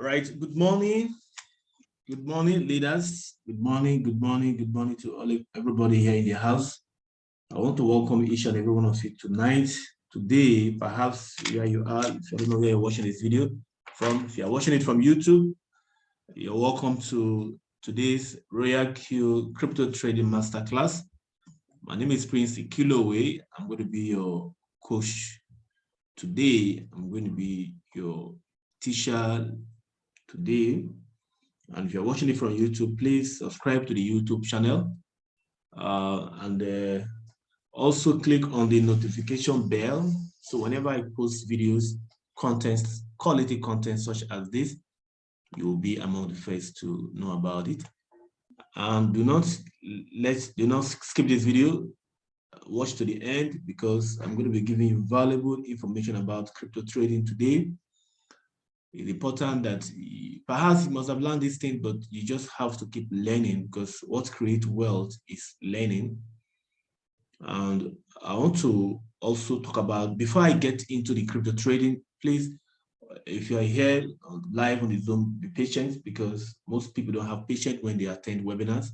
Right. Good morning, leaders. Good morning to everybody here in the house. I want to welcome each and every one of you tonight. Today, perhaps where you are, if you don't know where you're watching this video from, if you're watching it from YouTube, you're welcome to today's Royal Q Crypto Trading Masterclass. My name is Prince Ikilowe. I'm going to be your coach today. I'm going to be your teacher today. And if you're watching it from YouTube, please subscribe to the YouTube channel and also click on the notification bell. So whenever I post videos, quality content such as this, you will be among the first to know about it. And do not skip this video. Watch to the end because I'm going to be giving you valuable information about crypto trading today. It's important that perhaps you must have learned this thing, but you just have to keep learning because what creates wealth is learning. And I want to also talk about, before I get into the crypto trading, please, if you are here live on the Zoom, be patient because most people don't have patience when they attend webinars.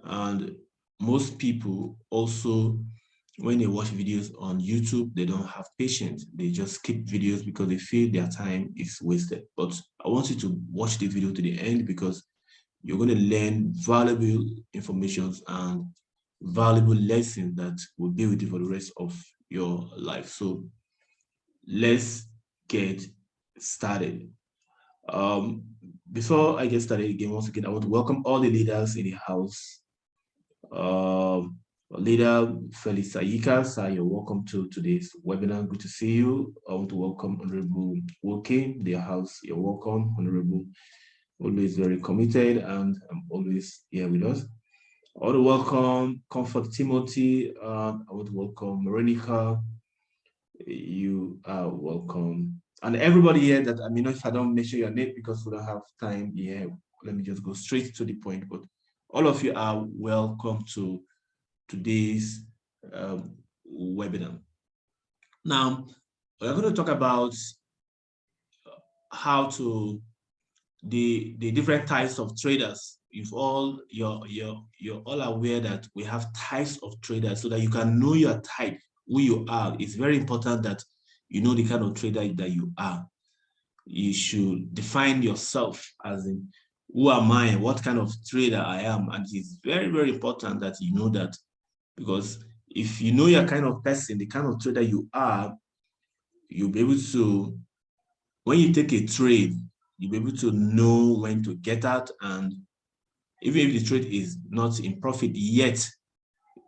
And most people also, when they watch videos on YouTube, they don't have patience. They just skip videos because they feel their time is wasted. But I want you to watch the video to the end because you're going to learn valuable information and valuable lessons that will be with you for the rest of your life. So let's get started. Before I get started again, once again, I want to welcome all the leaders in the house. Leader Felix Ayika, sir, you're welcome to today's webinar. Good to see you. I want to welcome Honorable Woke, their house. You're welcome, Honorable. Always very committed and always here with us. I want to welcome Comfort Timothy. I want to welcome Veronica. You are welcome. And everybody here that, I mean, if I don't mention your name because we don't have time here, let me just go straight to the point. But all of you are welcome to today's webinar. Now, we're going to talk about how to the different types of traders. You're all aware that we have types of traders so that you can know your type, who you are. It's very important that you know the kind of trader that you are. You should define yourself as in, who am I? What kind of trader I am? And it's very, very important that you know that, because if you know your kind of person, the kind of trader you are, you'll be able to, when you take a trade, you'll be able to know when to get out. And even if the trade is not in profit yet,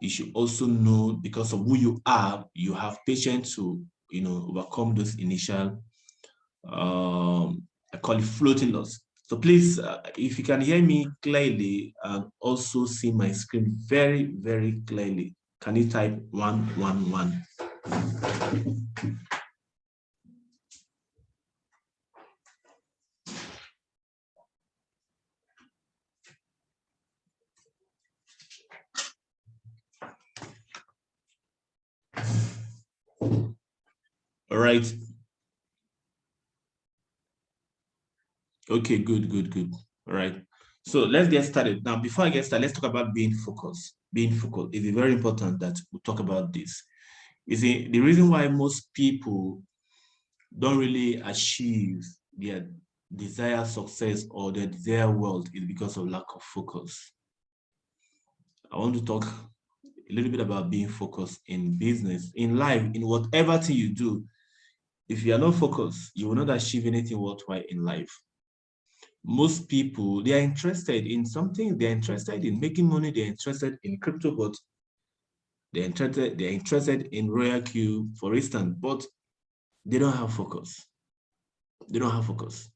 you should also know, because of who you are, you have patience to, overcome those initial, I call it floating loss. So please, if you can hear me clearly and also see my screen very, very clearly, can you type 111? All right. Okay, good. All right. So let's get started. Now, before I get started, let's talk about being focused. Being focused is very important that we talk about this. You see, the reason why most people don't really achieve their desired success or their desired wealth is because of lack of focus. I want to talk a little bit about being focused in business, in life, in whatever thing you do. If you are not focused, you will not achieve anything worthwhile in life. Most people, they are interested in something, they're interested in making money, they're interested in crypto, but they're interested in Royal Q, for instance, but they don't have focus. They don't have focus.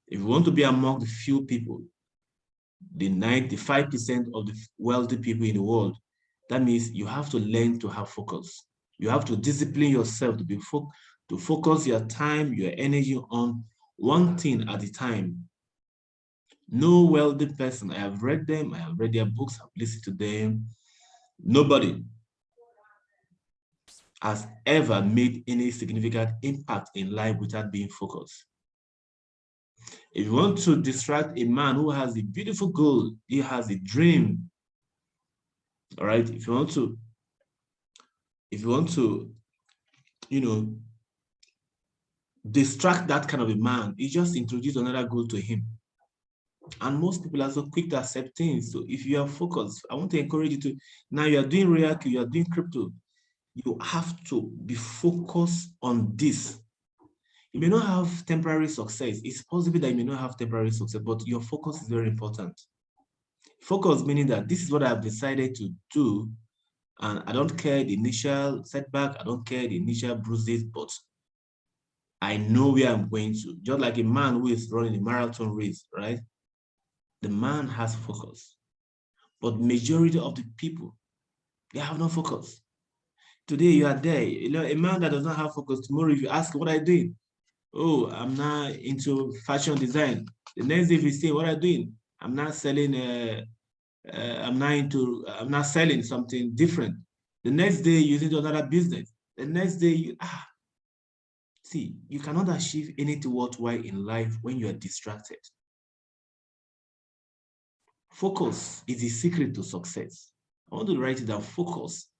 If you want to be among the few people, the 95% of the wealthy people in the world, that means you have to learn to have focus. You have to discipline yourself to focus your time, your energy on one thing at a time. No wealthy person, I have read them, I have read their books, I've listened to them. Nobody has ever made any significant impact in life without being focused. If you want to distract a man who has a beautiful goal, he has a dream, all right? If you want to, you know, distract that kind of a man, you just introduce another goal to him. And most people are so quick to accept things. So if you are focused, I want to encourage you to, now you are doing real, you are doing crypto, you have to be focused on this. You may not have temporary success. It's possible that you may not have temporary success, but your focus is very important. Focus meaning that this is what I've decided to do, and I don't care the initial setback, I don't care the initial bruises, but I know where I'm going to. Just like a man who is running a marathon race, right? The man has focus, but majority of the people, they have no focus. Today you are there, a man that does not have focus, tomorrow if you ask what are you doing? Oh, I'm now into fashion design. The next day if you say what are you doing? I'm not selling, I'm not selling something different. The next day you into another business. The next day see, you cannot achieve anything worthwhile in life when you are distracted. Focus is the secret to success. I want to write it down. Focus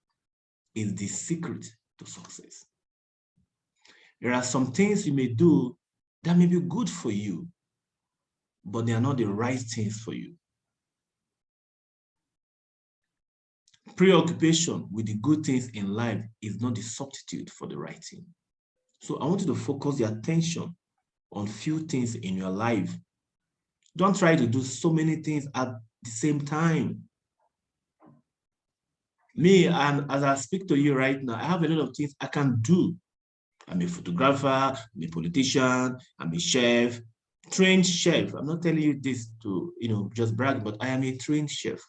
is the secret to success. There are some things you may do that may be good for you, but they are not the right things for you. Preoccupation with the good things in life is not the substitute for the right thing. So I want you to focus your attention on few things in your life. Don't try to do so many things at the same time. Me, and as I speak to you right now, I have a lot of things I can do. I'm a photographer, I'm a politician, I'm a chef, trained chef. I'm not telling you this to, just brag, but I am a trained chef.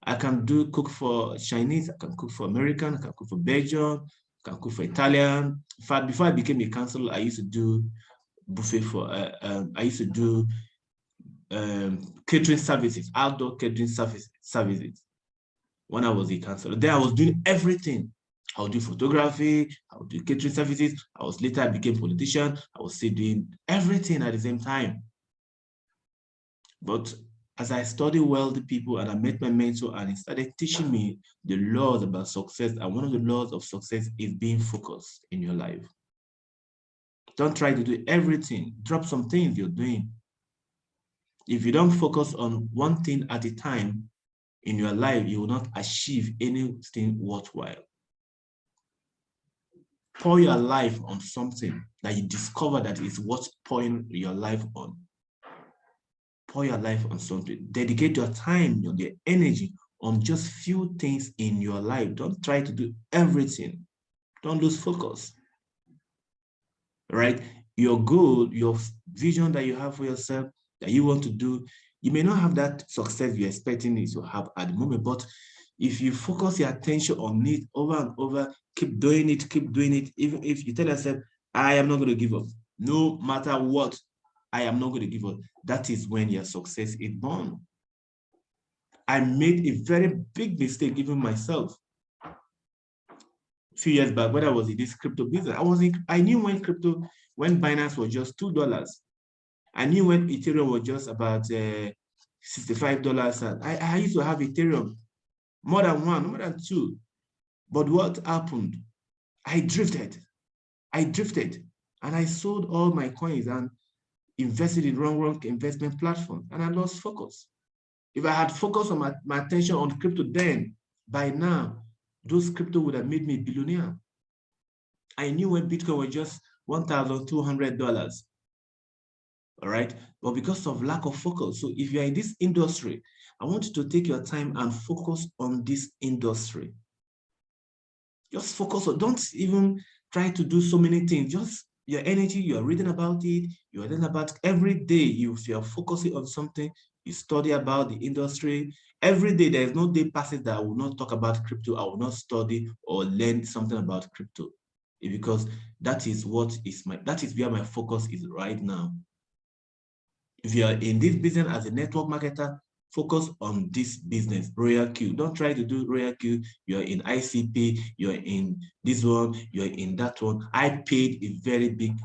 I can cook for Chinese, I can cook for American, I can cook for Belgian, I can cook for Italian. In fact, before I became a counselor, I used to do buffet for, I used to do catering services, outdoor catering services when I was a counselor. Then I was doing everything. I would do photography, I would do catering services. I became politician. I was still doing everything at the same time. But as I studied wealthy people and I met my mentor and he started teaching me the laws about success, and one of the laws of success is being focused in your life. Don't try to do everything. Drop some things you're doing. If you don't focus on one thing at a time in your life, you will not achieve anything worthwhile. Pour your life on something that you discover that is worth pouring your life on. Pour your life on something. Dedicate your time, your energy on just few things in your life. Don't try to do everything. Don't lose focus. Right? Your goal, your vision that you have for yourself, that you want to do, you may not have that success you're expecting it to have at the moment, but if you focus your attention on it over and over, keep doing it, even if you tell yourself, I am not going to give up. No matter what, I am not going to give up. That is when your success is born. I made a very big mistake, even myself. A few years back, when I was in this crypto business, I knew when Binance was just $2. I knew when Ethereum was just about $65. And I used to have Ethereum, more than one, more than two. But what happened? I drifted, and I sold all my coins and invested in wrong investment platforms, and I lost focus. If I had focused on my attention on crypto then, by now, those crypto would have made me a billionaire. I knew when Bitcoin was just $1,200, all right? But because of lack of focus, so if you're in this industry, I want you to take your time and focus on this industry. Just focus on, don't even try to do so many things. Just your energy, you're reading about it, you're reading about every day, if you're focusing on something, you study about the industry. Every day, there's no day passes that I will not talk about crypto, I will not study or learn something about crypto. Because that is where my focus is right now. If you are in this business as a network marketer, focus on this business, Royal Q. Don't try to do Royal Q. You're in ICP, you're in this one, you're in that one. I paid a very big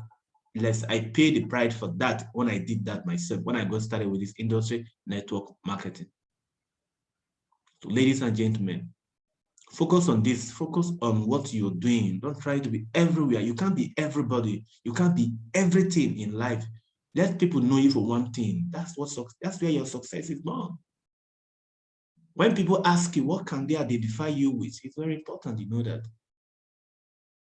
less I pay the price for that when I did that myself, when I got started with this industry network marketing. So ladies and gentlemen, focus on this. Focus on what you're doing. Don't try to be everywhere. You can't be everybody. You can't be everything in life. Let people know you for one thing. That's where your success is born. When people ask you, what can they identify you with? It's very important you know that.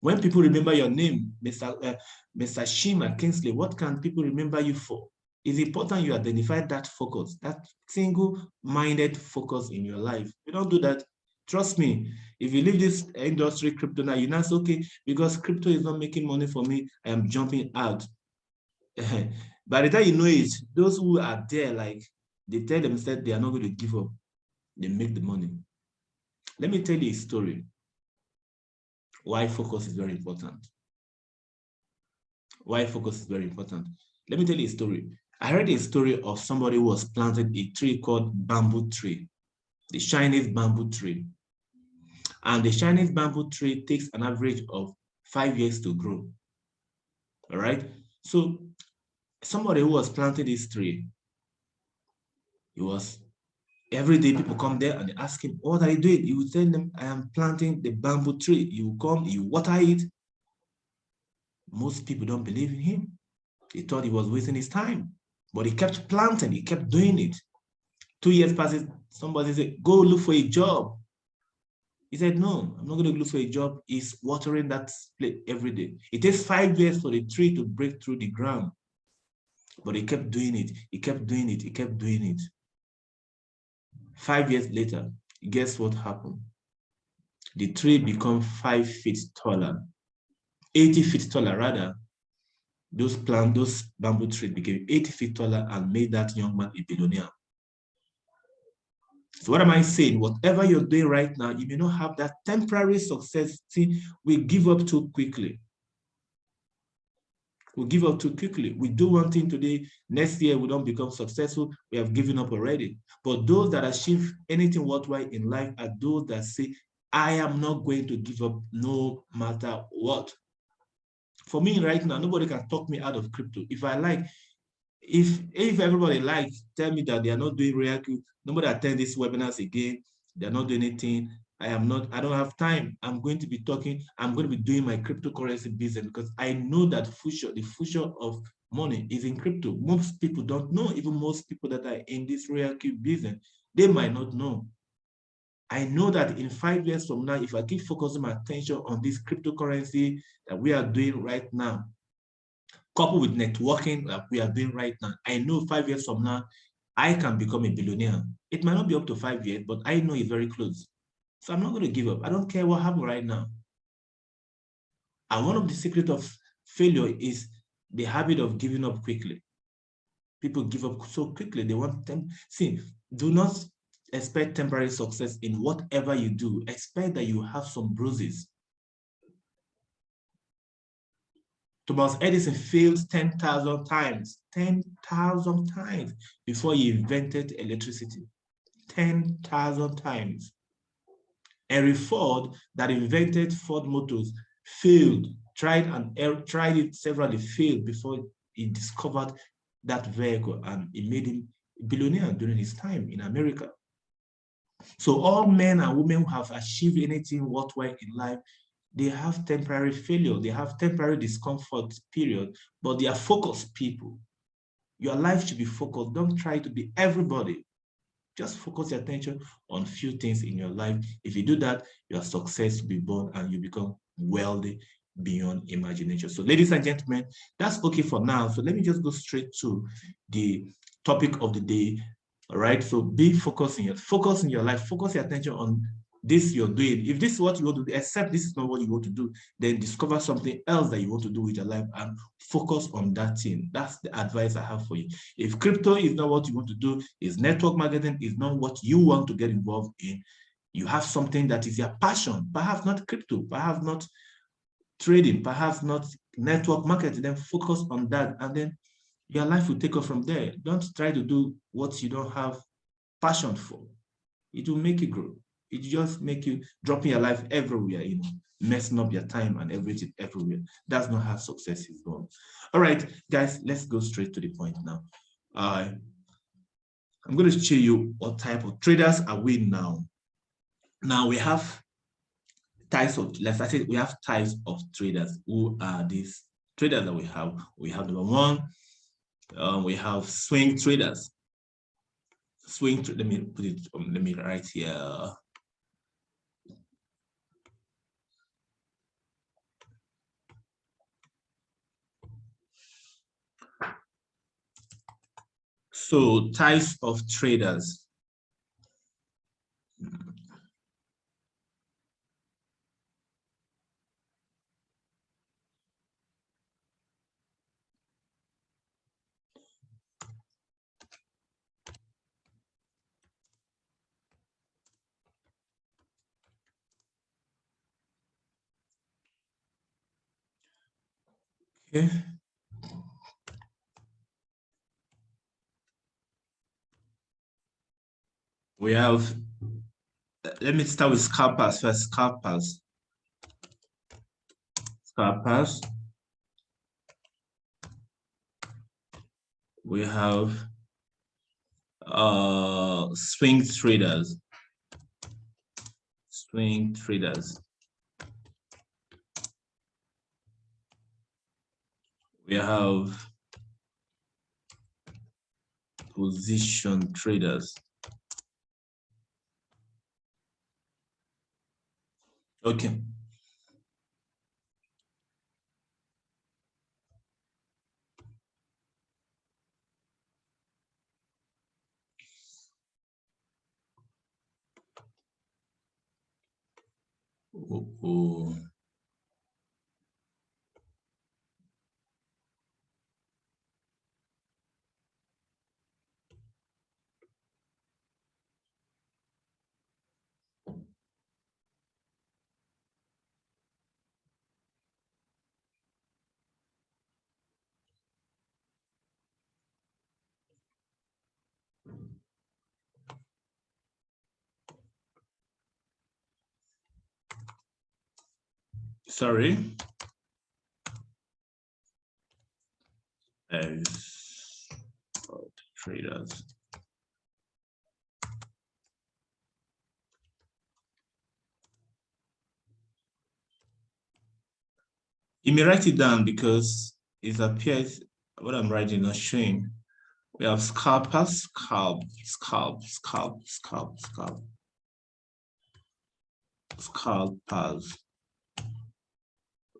When people remember your name, Mr. Shima Kingsley, what can people remember you for? It's important you identify that focus, that single-minded focus in your life. If you don't do that, trust me, if you leave this industry crypto now, you're not okay, because crypto is not making money for me, I am jumping out. By the time you know it, those who are there, like, they tell themselves they are not going to give up. They make the money. Let me tell you a story. Why focus is very important. Why focus is very important. Let me tell you a story. I heard a story of somebody who was planted a tree called bamboo tree, the Chinese bamboo tree. And the Chinese bamboo tree takes an average of 5 years to grow. All right. So somebody who was planting this tree, every day people come there and they ask him, what are you doing? He would tell them, I am planting the bamboo tree. You come, you water it. Most people don't believe in him. They thought he was wasting his time, but he kept planting, he kept doing it. 2 years passes, somebody said, go look for a job. He said, no, I'm not going to look for a job. He's watering that place every day. It takes 5 years for the tree to break through the ground. But he kept doing it. He kept doing it. He kept doing it. 5 years later, guess what happened? The tree became 5 feet taller, 80 feet taller rather. Those bamboo trees became 80 feet taller and made that young man a billionaire. So what am I saying? Whatever you're doing right now, you may not have that temporary success. See, we give up too quickly. We give up too quickly. We do one thing today, next year we don't become successful, we have given up already. But those that achieve anything worthwhile in life are those that say, I am not going to give up no matter what. For me right now, nobody can talk me out of crypto. If I like, if everybody likes, tell me that they are not doing real, nobody attend these webinars again, they're not doing anything, I don't have time. I'm going to be doing my cryptocurrency business because I know that the future of money is in crypto. Most people don't know, even most people that are in this real business, they might not know. I know that in 5 years from now, if I keep focusing my attention on this cryptocurrency that we are doing right now, coupled with networking that we are doing right now, I know 5 years from now, I can become a billionaire. It might not be up to 5 years, but I know it's very close. So I'm not going to give up. I don't care what happens right now. And one of the secrets of failure is the habit of giving up quickly. People give up so quickly. They want them. See, do not expect temporary success in whatever you do. Expect that you have some bruises. Thomas Edison failed 10,000 times, 10,000 times before he invented electricity. 10,000 times. Henry Ford, that invented Ford Motors, failed, tried it severally, failed before he discovered that vehicle, and it made him a billionaire during his time in America. So all men and women who have achieved anything worthwhile in life, they have temporary failure, they have temporary discomfort period, but they are focused people. Your life should be focused. Don't try to be everybody. Just focus your attention on few things in your life. If you do that, your success will be born and you become wealthy beyond imagination. So ladies and gentlemen, that's okay for now. So let me just go straight to the topic of the day. All right. So be focused in your life. Focus your attention on this you're doing. If this is what you want to do, except this is not what you want to do, then discover something else that you want to do with your life and focus on that thing. That's the advice I have for you. If crypto is not what you want to do, if network marketing is not what you want to get involved in, you have something that is your passion, perhaps not crypto, perhaps not trading, perhaps not network marketing, then focus on that, and then your life will take off from there. Don't try to do what you don't have passion for. It will make you grow. It just make you dropping your life everywhere, messing up your time and everything everywhere. That's not how success is done. All right, guys, let's go straight to the point now. I'm going to show you what type of traders are we now. Now we have types of, let's say we have types of traders. Who are these traders that we have? We have number one, we have swing traders. Let me put it, let me write here. So types of traders. Okay. We have, let me start with scalpers first. Scalpers. We have swing traders. We have position traders. Okay. Oh. Sorry. Traders. You may write it down because it appears what I'm writing not showing. We have scalpers, scalpers.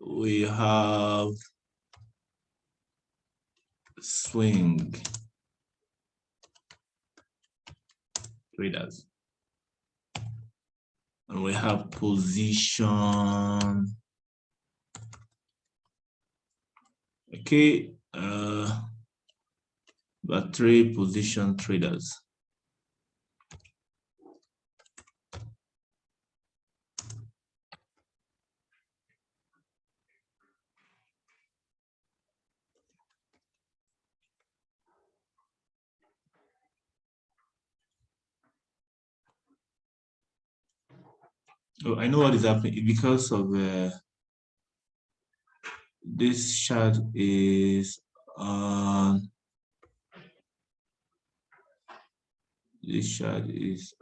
We have swing traders. And we have position. Okay, but 3 position traders. Oh, I know what is happening because of this chart is on. This chart is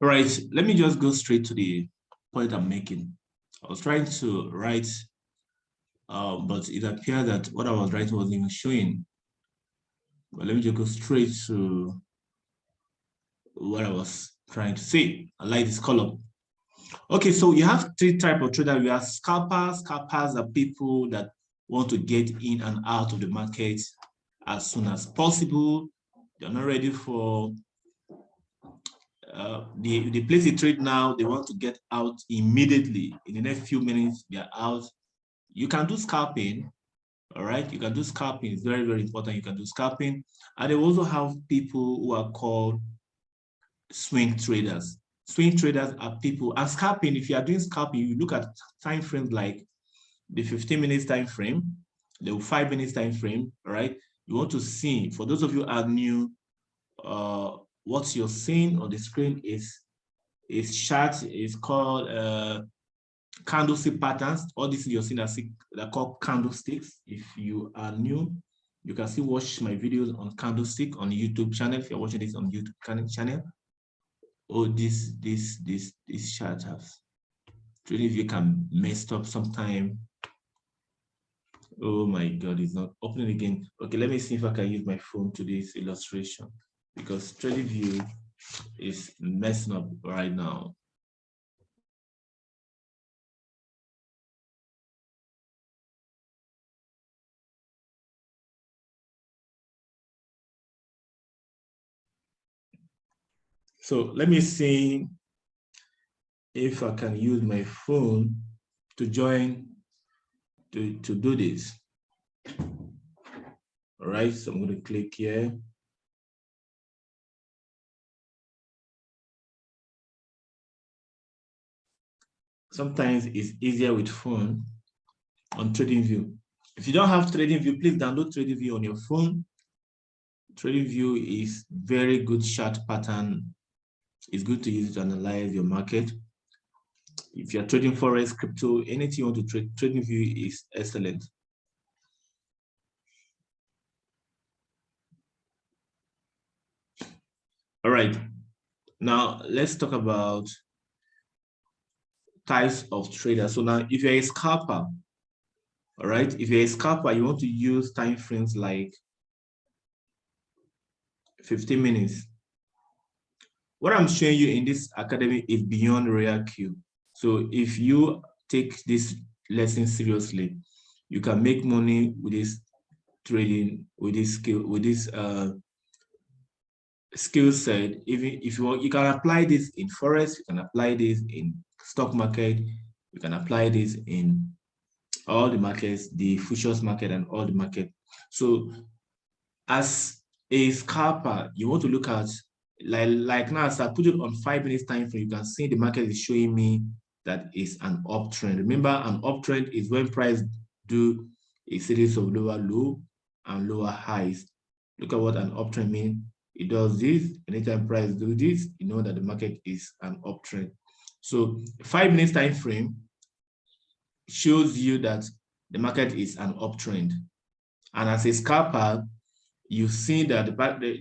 right. Let me just go straight to the point I'm making. I was trying to write, but it appeared that what I was writing wasn't even showing. But let me just go straight to what I was trying to say. I like this column. Okay, so you have 3 types of traders. We have scalpers. Scalpers are people that want to get in and out of the market as soon as possible. They're not ready for they place a trade now. They want to get out immediately. In the next few minutes, they're out. You can do scalping. All right, you can do scalping. It's very, very important. You can do scalping. And they also have people who are called swing traders. Swing traders are people, and scalping, if you are doing scalping, you look at time frames like the 15 minutes time frame, the 5 minutes time frame, right? You want to see, for those of you who are new, what you're seeing on the screen is chart, is called candlestick patterns. All these you're seeing are called candlesticks. If you are new, you can still watch my videos on candlestick on the YouTube channel. If you're watching this on YouTube channel, oh, this chart has really, if you can mess up sometime. Oh my God, it's not opening again. Okay, let me see if I can use my phone to this illustration, because TradingView is messing up right now. So let me see if I can use my phone to join to do this. All right, so I'm going to click here. Sometimes it's easier with phone on TradingView. If you don't have TradingView, please download TradingView on your phone. TradingView is very good chart pattern. It's good to use it to analyze your market. If you're trading forex, crypto, anything you want to trade, TradingView is excellent. All right, now let's talk about types of traders. So now, if you're a scalper, all right, if you're a scalper, you want to use time frames like 15 minutes. What I'm showing you in this academy is beyond rare Q. So if you take this lesson seriously, you can make money with this trading, with this skill, with this skill set. Even if you want, you can apply this in forex, you can apply this in stock market, you can apply this in all the markets, the futures market and all the market. So as a scalper, you want to look at, like now, as I put it on 5 minutes time frame, you can see the market is showing me that it's an uptrend. Remember, an uptrend is when price do a series of lower low and lower highs. Look at what an uptrend means. It does this. Anytime price do this, you know that the market is an uptrend. So 5 minutes time frame shows you that the market is an uptrend. And as a scalper, you see that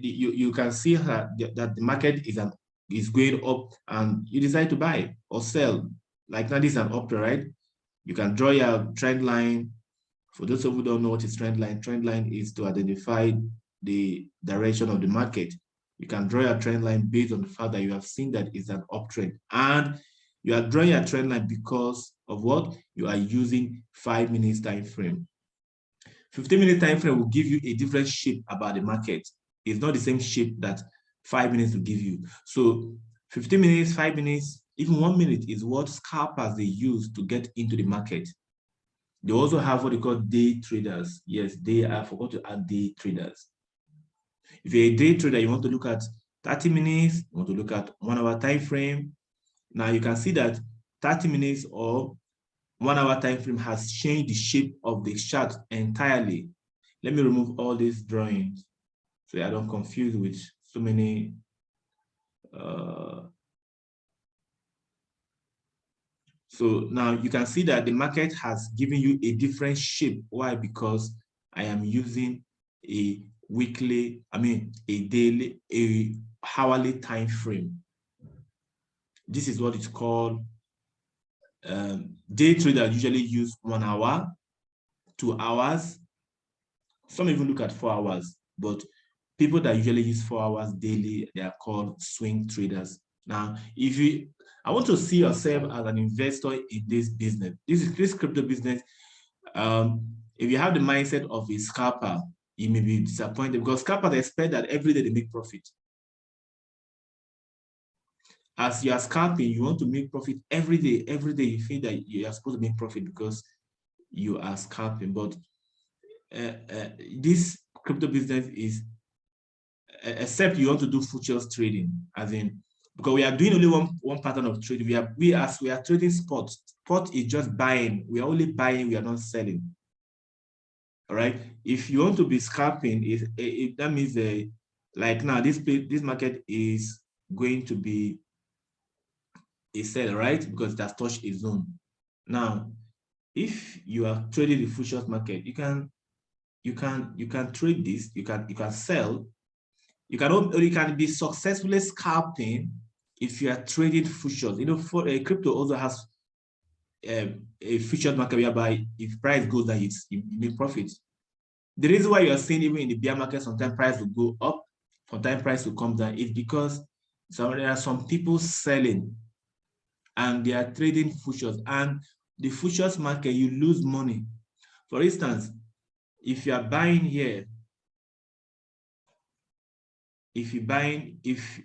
you can see that the market is going up, and you decide to buy or sell. Like now, this is an uptrend, right? You can draw your trend line. For those of you who don't know what is trend line is to identify the direction of the market. You can draw your trend line based on the fact that you have seen that it's an uptrend, and you are drawing your trend line because of what? You are using 5 minutes time frame. 15-minute time frame will give you a different shape about the market. It's not the same shape that 5 minutes will give you. So 15 minutes, 5 minutes, even 1 minute is what scalpers they use to get into the market. They also have what they call day traders. Yes, I forgot to add day traders. If you're a day trader, you want to look at 30 minutes, you want to look at 1 hour time frame. Now you can see that 30 minutes or 1 hour time frame has changed the shape of the chart entirely. Let me remove all these drawings so I don't confuse with so many. So now you can see that the market has given you a different shape. Why? Because I am using a weekly, a daily, a hourly time frame. This is what it's called. Day traders usually use 1 hour, 2 hours. Some even look at 4 hours, but people that usually use 4 hours daily, they are called swing traders. Now, I want to see yourself as an investor in this business. This crypto business. If you have the mindset of a scalper, you may be disappointed because scalpers expect that every day they make profit. As you are scalping, you want to make profit every day. Every day you feel that you are supposed to make profit because you are scalping. But this crypto business is, except you want to do futures trading, as in because we are doing only one pattern of trade. We are trading spot. Spot is just buying. We are only buying. We are not selling. All right. If you want to be scalping, if that means like now this market is going to be a sell, right? Because it has touched a zone. Now, if you are trading the futures market, you can trade this. You can sell. You can be successfully scalping if you are trading futures. You know, for crypto also has a futures market whereby if price goes down, you make profit. The reason why you are seeing even in the bear market, sometimes price will go up, sometimes price will come down, is because there are some people selling and they are trading futures. And the futures market, you lose money. For instance, if you are buying here, if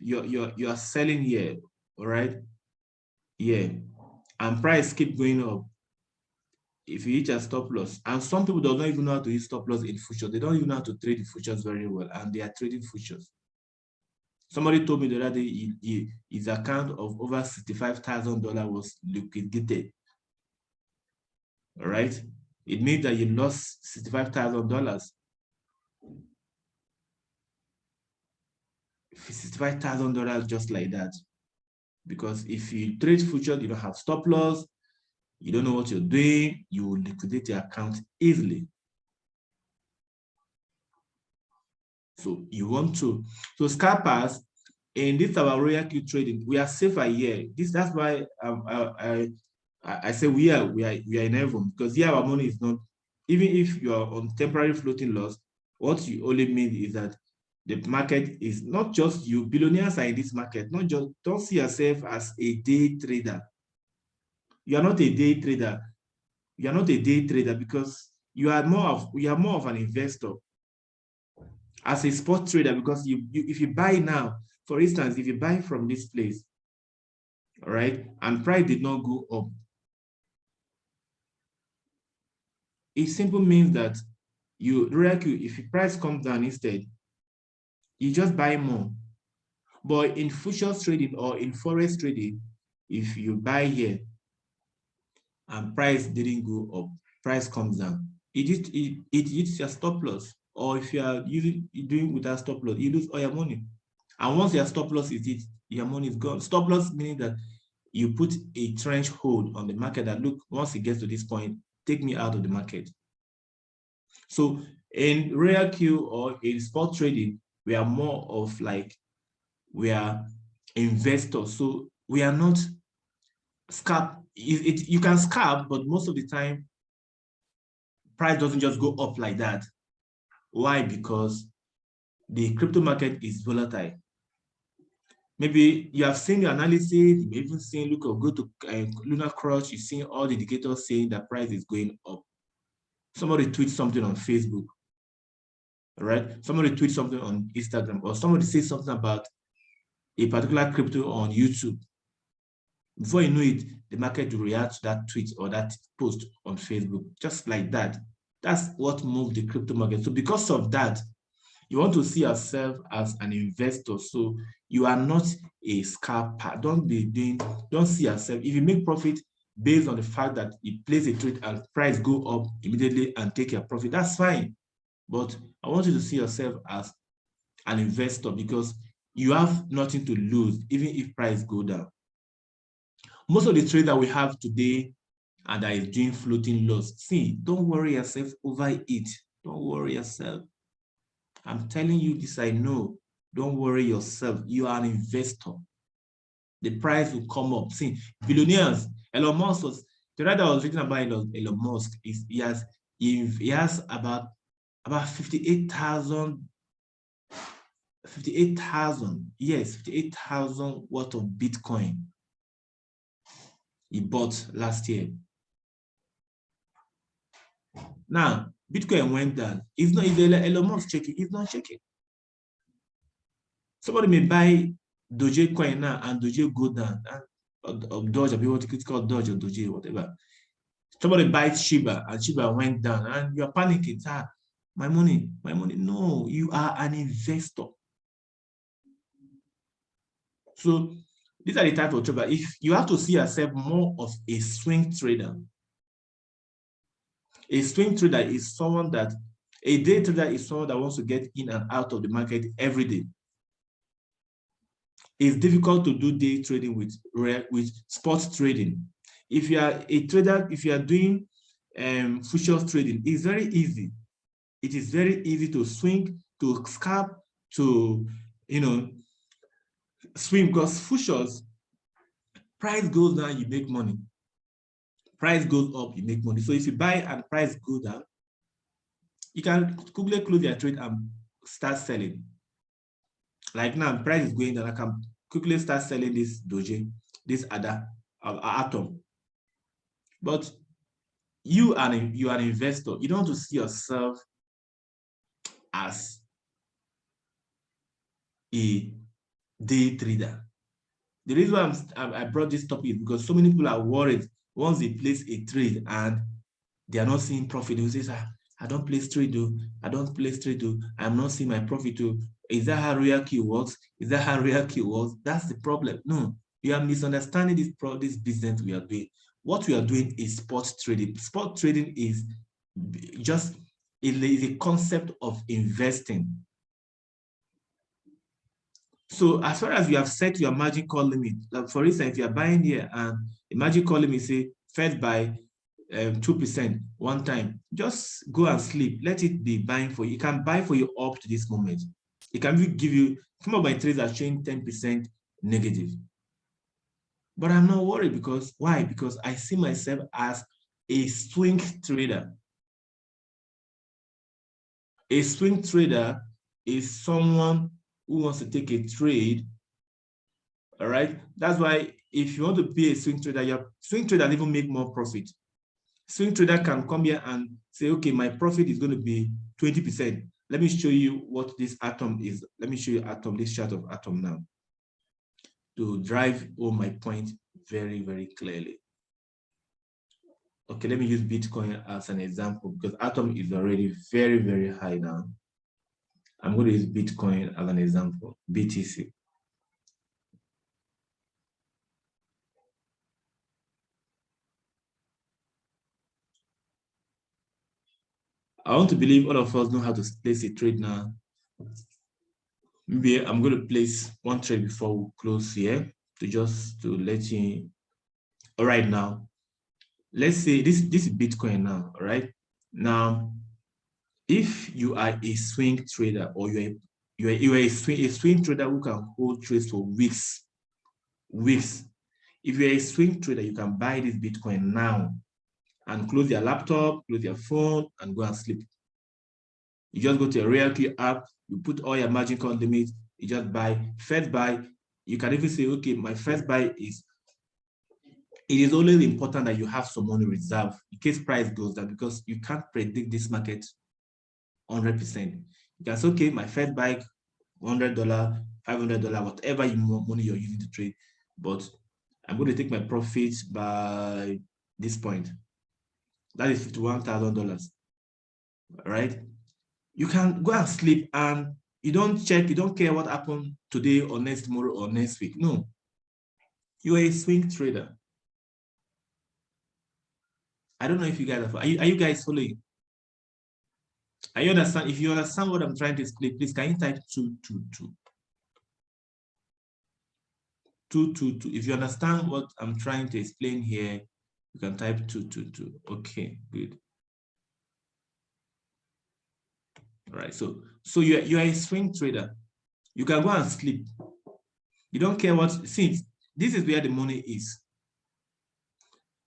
you're selling here, all right, yeah, and price keep going up, if you hit a stop loss, and some people don't even know how to use stop loss in futures, they don't even know how to trade the futures very well, and they are trading futures. Somebody told me the other day his account of over $65,000 was liquidated. All right, it means that you lost $65,000. $65,000 just like that. Because if you trade futures, you don't have stop loss, you don't know what you're doing, you will liquidate your account easily. So you want to, so scalpers, in this our royal Q trading, we are safer here. That's why I say we are in heaven, because here our money is not, even if you are on temporary floating loss, what you only mean is that the market is not just you. Billionaires are in this market. Not just, don't see yourself as a day trader. You are not a day trader. You are not a day trader because you are more of an investor. As a spot trader, because if you buy now, for instance, if you buy from this place, all right, and price did not go up, it simply means that if your price comes down instead, you just buy more. But in futures trading or in forex trading, if you buy here and price didn't go up, price comes down, it hits your stop loss. Or if you are doing without stop loss, you lose all your money. And once your stop loss is hit, your money is gone. Stop loss meaning that you put a trench hold on the market that, look, once it gets to this point, take me out of the market. So in real Q or in spot trading, we are more of like, we are investors. So we are not scalp. You can scalp, but most of the time, price doesn't just go up like that. Why? Because the crypto market is volatile. Maybe you have seen the analysis, you've even seen, look, or go to Lunar Crush, you've seen all the indicators saying that price is going up. Somebody tweets something on Facebook, all right? Somebody tweets something on Instagram, or somebody says something about a particular crypto on YouTube. Before you know it, the market will react to that tweet or that post on Facebook, just like that. That's what moved the crypto market. So because of that, you want to see yourself as an investor. So you are not a scalper. Don't see yourself. If you make profit based on the fact that you place a trade and price go up immediately and take your profit, that's fine. But I want you to see yourself as an investor, because you have nothing to lose, even if price go down. Most of the trades that we have today and that is doing floating loss, see, don't worry yourself over it. Don't worry yourself. I'm telling you this, I know. Don't worry yourself. You are an investor. The price will come up. See, billionaires, Elon Musk was, the writer I was reading about Elon Musk, he has about 58,000, yes, 58,000 worth of Bitcoin he bought last year. Now, Bitcoin went down. It's Elon Musk checking, it's not checking. Somebody may buy Dogecoin now and Doge go down, or Doge, or what it's called, Doge or Doge, whatever. Somebody buys Shiba and Shiba went down, and you're panicking. My money. No, you are an investor. So These are the type of trader. If you have to see yourself more of a swing trader, a swing trader is someone that, a day trader is someone that wants to get in and out of the market every day. It's difficult to do day trading with spot trading. If you are a trader, if you are doing futures trading, it's very easy. It is very easy to swing, to scalp, to swing, because futures, price goes down, you make money. Price goes up, you make money. So if you buy and price goes down, you can quickly close your trade and start selling. Like now, price is going down, I can quickly start selling this doge, this other atom. But you are an investor. You don't want to see yourself as a day trader. The reason why I brought this topic is because so many people are worried once they place a trade and they are not seeing profit. They will say, I don't place trade, though. I don't place trade, though. I'm not seeing my profit, too. Is that how real key works? Is that how real key works? That's the problem. No, you are misunderstanding this business we are doing. What we are doing is spot trading. Spot trading is just a concept of investing. So as far as you have set your margin call limit, like for instance, if you are buying here and the margin call limit say first buy 2% one time, just go and sleep. Let it be buying for you. It can buy for you up to this moment. It can give you, some of my trades are showing 10% negative. But I'm not worried because why? Because I see myself as a swing trader. A swing trader is someone who wants to take a trade. All right. That's why if you want to be a swing trader, your swing trader even make more profit. Swing trader can come here and say, okay, my profit is going to be 20%. Let me show you what this atom is. Let me show you atom, this chart of atom now, to drive home my point very, very clearly. Okay, let me use Bitcoin as an example because atom is already very, very high now. I'm going to use Bitcoin as an example, BTC. I want to believe all of us know how to place a trade now. Maybe I'm going to place one trade before we close here to let you. All right, now, let's say this is Bitcoin now, all right? Now, if you are a swing trader or you are a swing trader who can hold trades for weeks. If you're a swing trader, you can buy this Bitcoin now and close your laptop, close your phone, and go and sleep. You just go to a RealQ app, you put all your margin call limits, you just buy, first buy. You can even say, okay, my first buy is, it is always important that you have some money reserved in case price goes down because you can't predict this market 100%. You can say, okay, my first buy, $100, $500, whatever money you're using to trade, but I'm going to take my profits by this point. That is $51,000, right? You can go and sleep and you don't care what happened today or next tomorrow or next week. No, you are a swing trader. I don't know if you guys are you guys following? Are you understand? If you understand what I'm trying to explain, please can you type 222? 222. If you understand what I'm trying to explain here, you can type 222. Okay, good. All right, so you're a swing trader. You can go and sleep. You don't care what, since this is where the money is.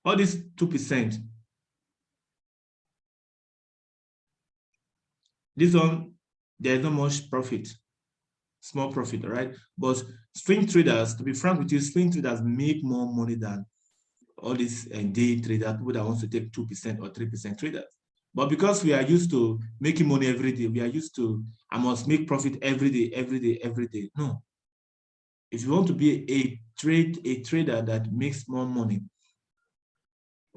All this 2%. This one, there's not much profit, small profit, all right? But swing traders, to be frank with you, swing traders make more money than all these day traders, people that want to take 2% or 3% traders. But because we are used to making money every day, we are used to, I must make profit every day, every day, every day. No. If you want to be a trader that makes more money,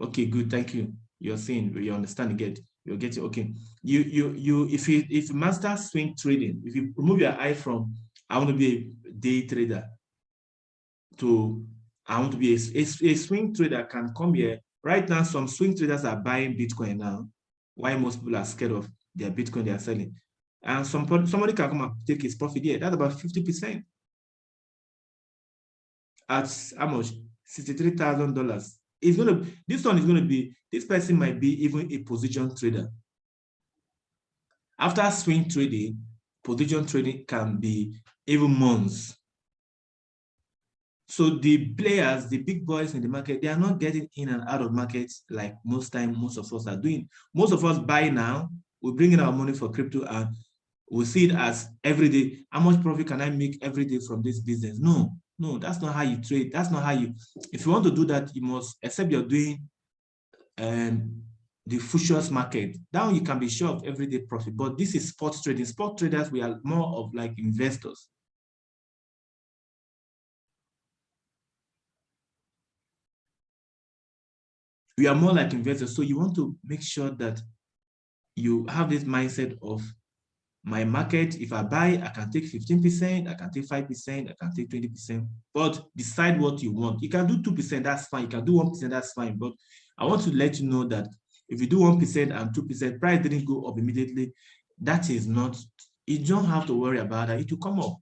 okay, good, thank you. You're saying, you understand again. You're getting, okay. If you master swing trading, if you remove your eye from, I want to be a day trader, I want to be a swing trader can come here. Right now, some swing traders are buying Bitcoin now. Why most people are scared of their Bitcoin they are selling. And somebody can come and take his profit here. That's about 50%. At how much? $63,000. This person might be even a position trader. After swing trading, position trading can be even months. So the players, the big boys in the market, they are not getting in and out of markets like most of us are doing. Most of us buy now, we bring in our money for crypto and we see it as every day. How much profit can I make every day from this business? No, that's not how you trade. That's not how you, if you want to do that, you must, except you're doing the futures market. Now you can be sure of everyday profit, but this is spot trading. Spot traders, we are more of like investors. We are more like investors. So you want to make sure that you have this mindset of my market. If I buy, I can take 15%, I can take 5%, I can take 20%, but decide what you want. You can do 2%, that's fine. You can do 1%, that's fine. But I want to let you know that if you do 1% and 2%, price didn't go up immediately, that is not, you don't have to worry about that. It will come up.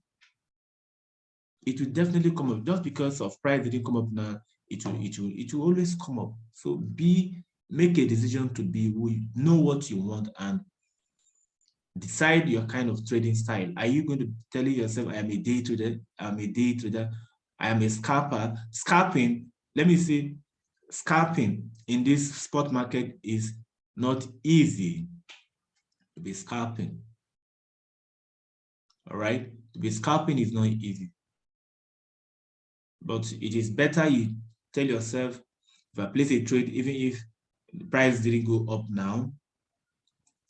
It will definitely come up. Just because of price didn't come up now, it will always come up. So make a decision to be who you know what you want and decide your kind of trading style. Are you going to tell yourself, I am a day trader, I'm a day trader, I am a scalper? Scalping, let me see, scalping in this spot market is not easy to be scalping. All right, to be scalping is not easy. But it is better you tell yourself, if I place a trade, even if the price didn't go up now,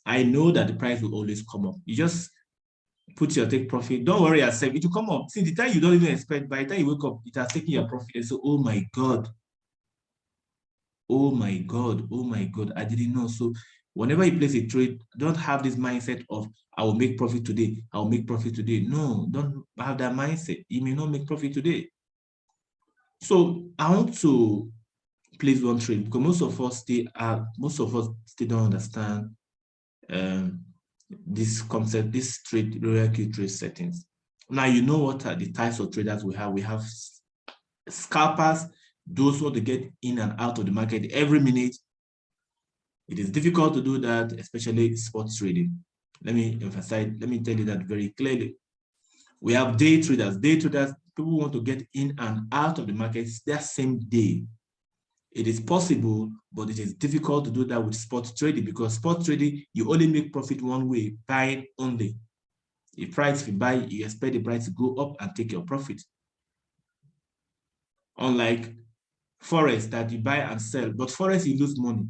I know that the price will always come up. You just put your take profit. Don't worry yourself. It will come up. See, the time you don't even expect, by the time you wake up, it has taken your profit. And so, oh my God. Oh my God. Oh my God. I didn't know. So whenever you place a trade, don't have this mindset of, I will make profit today. I will make profit today. No, don't have that mindset. You may not make profit today. So I want to place one trade because most of us still don't understand this concept, this trade, royal trade settings. Now you know what are the types of traders we have. We have scalpers, those who want to get in and out of the market every minute. It is difficult to do that, especially spot trading. Let me tell you that very clearly. We have day traders. Day traders, people want to get in and out of the market that same day. It is possible, but it is difficult to do that with spot trading because spot trading, you only make profit one way, buying only. If you buy, you expect the price to go up and take your profit. Unlike forex that you buy and sell, but forex you lose money.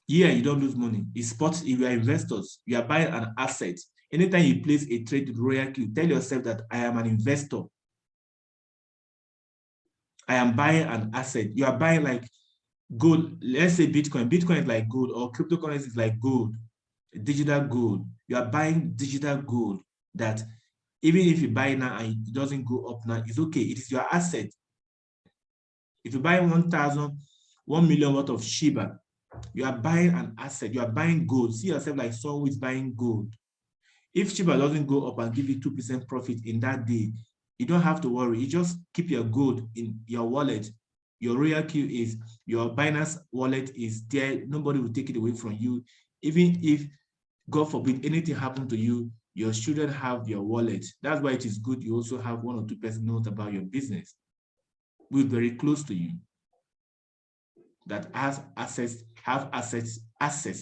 Here you don't lose money. It's spot, if you are investors, you are buying an asset. Anytime you place a trade with royal, you tell yourself that I am an investor. I am buying an asset. You are buying like gold. Let's say Bitcoin. Bitcoin is like gold, or cryptocurrency is like gold, digital gold. You are buying digital gold that even if you buy now and it doesn't go up now, it's okay. It is your asset. If you buy 1 million worth of Shiba, you are buying an asset. You are buying gold. See yourself like someone who is buying gold. If Shiba doesn't go up and give you 2% profit in that day, you don't have to worry. You just keep your gold in your wallet. Your royal queue is, your Binance wallet is there. Nobody will take it away from you. Even if, God forbid, anything happened to you, your children have your wallet. That's why it is good you also have 1 or 2 person note about your business. We're very close to you that have access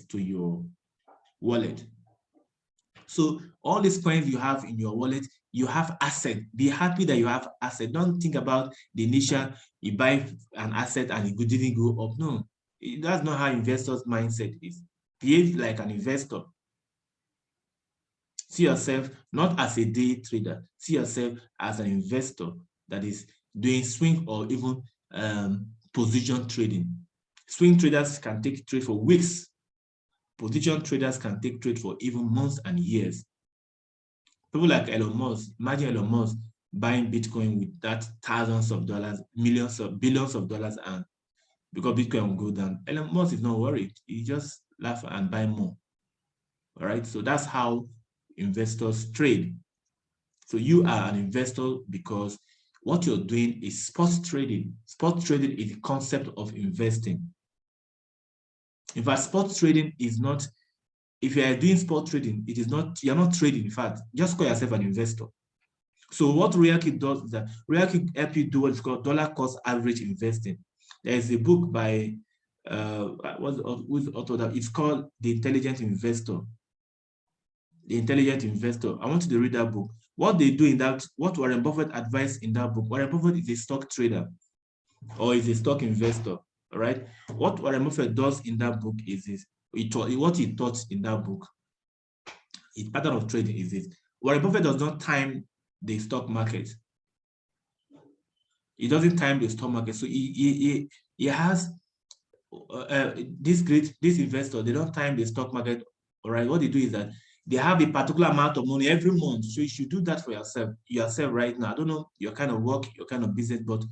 to your wallet. So all these coins you have in your wallet, you have asset. Be happy that you have asset. Don't think about the initial, you buy an asset and it didn't go up. No, that's not how investors' mindset is. Behave like an investor. See yourself not as a day trader. See yourself as an investor that is doing swing or even position trading. Swing traders can take trade for weeks. Position traders can take trade for even months and years. People like Elon Musk, imagine Elon Musk buying Bitcoin with that thousands of dollars, millions of billions of dollars, and because Bitcoin will go down, Elon Musk is not worried. He just laugh and buy more. All right. So that's how investors trade. So you are an investor because what you're doing is sports trading. Sports trading is the concept of investing. In fact, sports trading is not, if you are doing sport trading, it is not, you're not trading. In fact, just call yourself an investor. So what Realkey does is that Realkey help you do what is called dollar cost average investing. There is a book by who's the author that it's called The Intelligent Investor. The Intelligent Investor. I want you to read that book. What they do in that, what Warren Buffett advised in that book. Warren Buffett is a stock trader or is a stock investor. All right. What Warren Buffett does in that book is this. What he taught in that book, his pattern of trading is this. Warren Buffett does not time the stock market. He doesn't time the stock market. So he has this investor, they don't time the stock market. All right. What they do is that they have a particular amount of money every month. So you should do that for yourself right now. I don't know your kind of work, your kind of business, but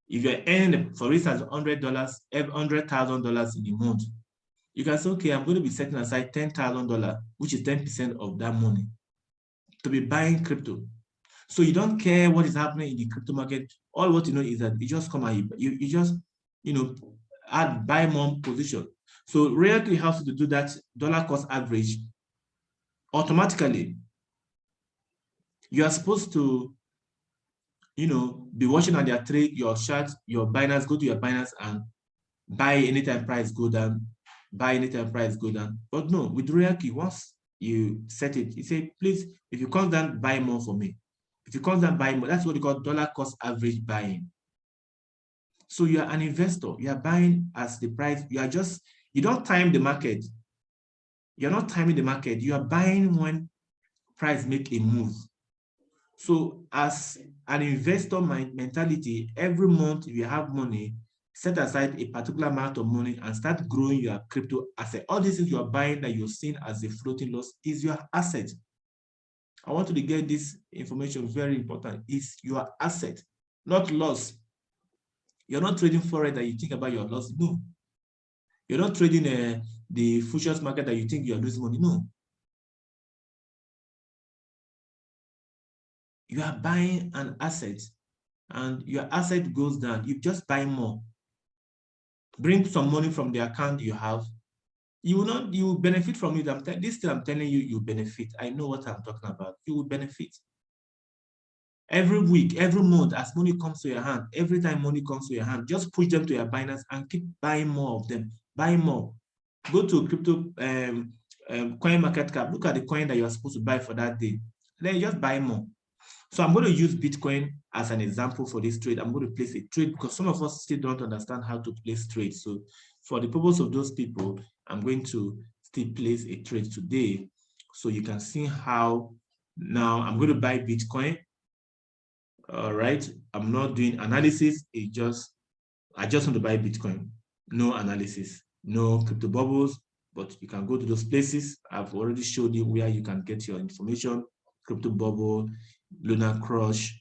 if you're earning, for instance, $100, $100,000 in a month, you can say, okay, I'm going to be setting aside $10,000, which is 10% of that money, to be buying crypto. So you don't care what is happening in the crypto market. All what you know is that you just come and you just, buy more position. So Realkey helps you to do that dollar cost average automatically. You are supposed to, be watching on their trade, your chart, your Binance, go to your Binance and buy anytime price go down, buy anytime price go down. But no, with Realkey, once you set it, you say, please, if you come down, buy more for me. If you come down, buy more. That's what we call dollar cost average buying. So you are an investor. You are buying as the price. You don't time the market. You're not timing the market. You are buying when price make a move. So as an investor mentality, every month if you have money, set aside a particular amount of money and start growing your crypto asset. All these things you are buying that you're seeing as a floating loss is your asset. I want you to get this information, very important. It's your asset, not loss. You're not trading forex that you think about your loss. No. You're not trading the futures market that you think you're losing money. No. You are buying an asset and your asset goes down. You just buy more. Bring some money from the account you have. You will benefit from it. This thing I'm telling you, you benefit. I know what I'm talking about. You will benefit. Every week, every month, as money comes to your hand, every time money comes to your hand, just push them to your Binance and keep buying more of them. Buy more. Go to crypto coin market cap. Look at the coin that you're supposed to buy for that day. Then you just buy more. So I'm going to use Bitcoin as an example for this trade. I'm going to place a trade because some of us still don't understand how to place trades. So for the purpose of those people, I'm going to still place a trade today. So you can see how now I'm going to buy Bitcoin. All right. I'm not doing analysis. I just want to buy Bitcoin. No analysis, no crypto bubbles, but you can go to those places. I've already showed you where you can get your information, crypto bubble, Lunar Crush.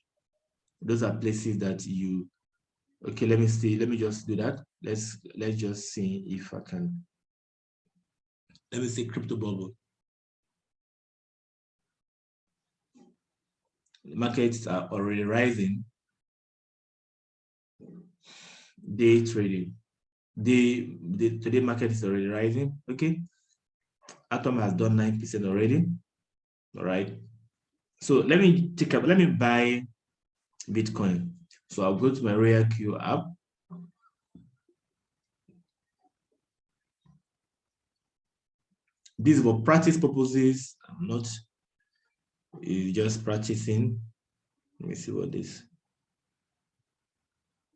Those are places that you, okay, let me see. Let me just do that. Let's just see if I can. Let me see crypto bubble. The markets are already rising. Day trading. Today market is already rising. Okay. Atom has done 9% already. All right. So let me buy Bitcoin. So I'll go to my Realkey app. This is for practice purposes. I'm not just practicing. Let me see what this.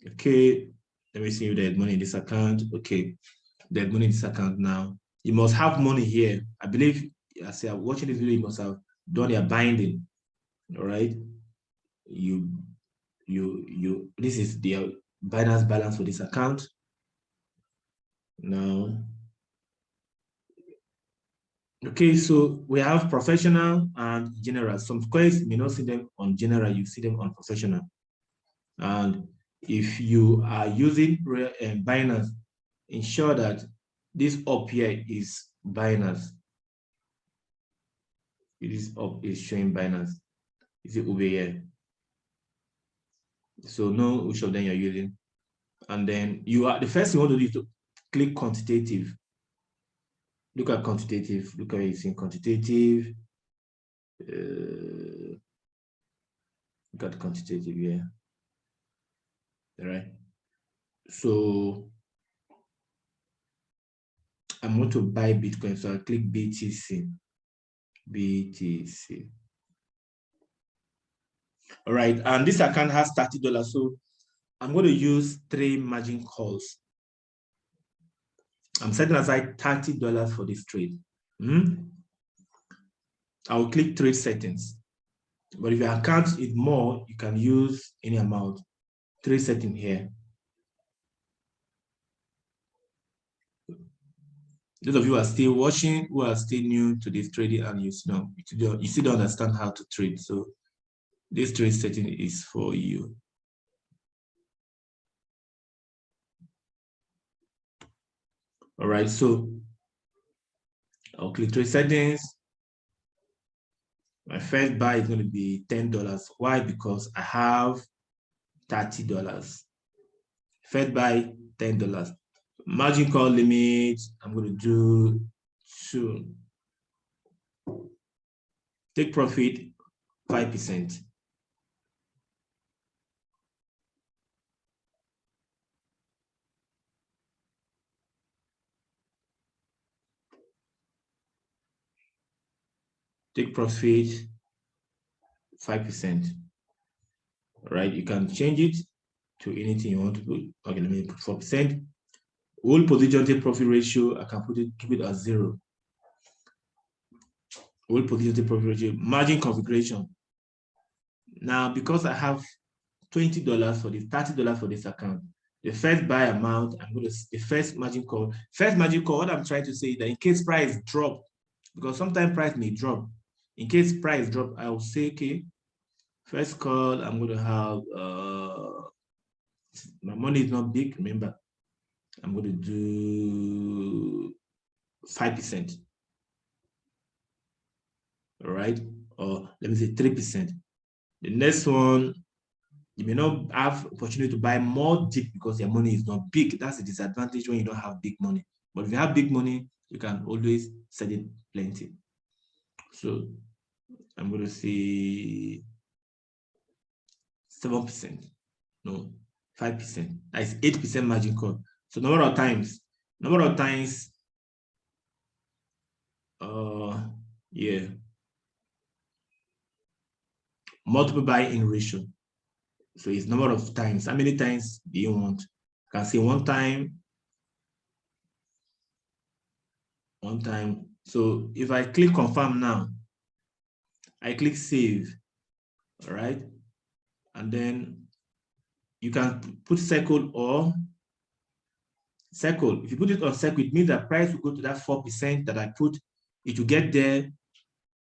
Okay, let me see if there's money in this account. Okay, there's money in this account now. You must have money here. I believe as you're watching this video, you must have done your binding. All right. This is the Binance balance for this account. Now, Okay, so we have professional and general. Some coins you may not see them on general, you see them on professional. And if you are using Binance, ensure that this up here is Binance. It is up is showing Binance. Is it over here? So know which of them you're using. And then you are the first thing you want to do is to click quantitative. Look at quantitative. Look at it, it's in quantitative. Look at quantitative here. All right. So I'm going to buy Bitcoin. So I click BTC. BTC. All right. And this account has $30. So I'm going to use 3 margin calls. I'm setting aside $30 for this trade. I will click trade settings. But if your account is more, you can use any amount. Trade setting here. Those of you who are still watching, who are still new to this trading, and you still don't understand how to trade. So this trade setting is for you. All right, so I'll click trade settings. My first buy is going to be $10. Why? Because I have $30. First buy, $10. Margin call limit, I'm going to do 2. Take profit, 5%. Take profit, 5%. All right, you can change it to anything you want to put. Okay, let me put 4%. Whole position take profit ratio, I can keep it at 0. Whole position take profit ratio, margin configuration. Now, because I have $20 for this, $30 for this account, the first buy amount, I'm going to the first margin call. First margin call, what I'm trying to say is that in case price drop, because sometimes price may drop. In case price drop, I will say, okay, first call, I'm going to have, my money is not big, remember, I'm going to do 5%. All right, or let me say 3%. The next one, you may not have opportunity to buy more deep because your money is not big. That's the disadvantage when you don't have big money. But if you have big money, you can always sell it plenty. So I'm going to say 7%, no, 5%. That is 8% margin call. So number of times, yeah, multiple buy-in ratio. So it's number of times. How many times do you want? You can say one time. So if I click confirm now, I click save, all right? And then you can put circle or circle. If you put it on circle, it means that price will go to that 4% that I put. It will get there,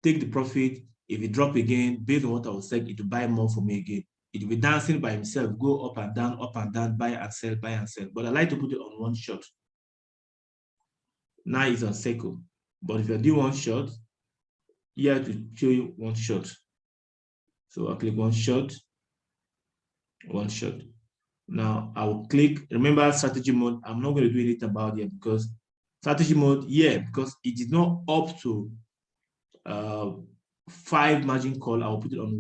take the profit. If it drop again, based on what I was saying, it will buy more for me again. It will be dancing by himself, go up and down, buy and sell, buy and sell. But I like to put it on one shot. Now it's on circle. But if you're doing one shot, you have to show you one shot. So I'll click one shot. Now I will click, remember strategy mode. I'm not going to do anything about it because strategy mode, yeah, because it is not up to 5 margin call. I will put it on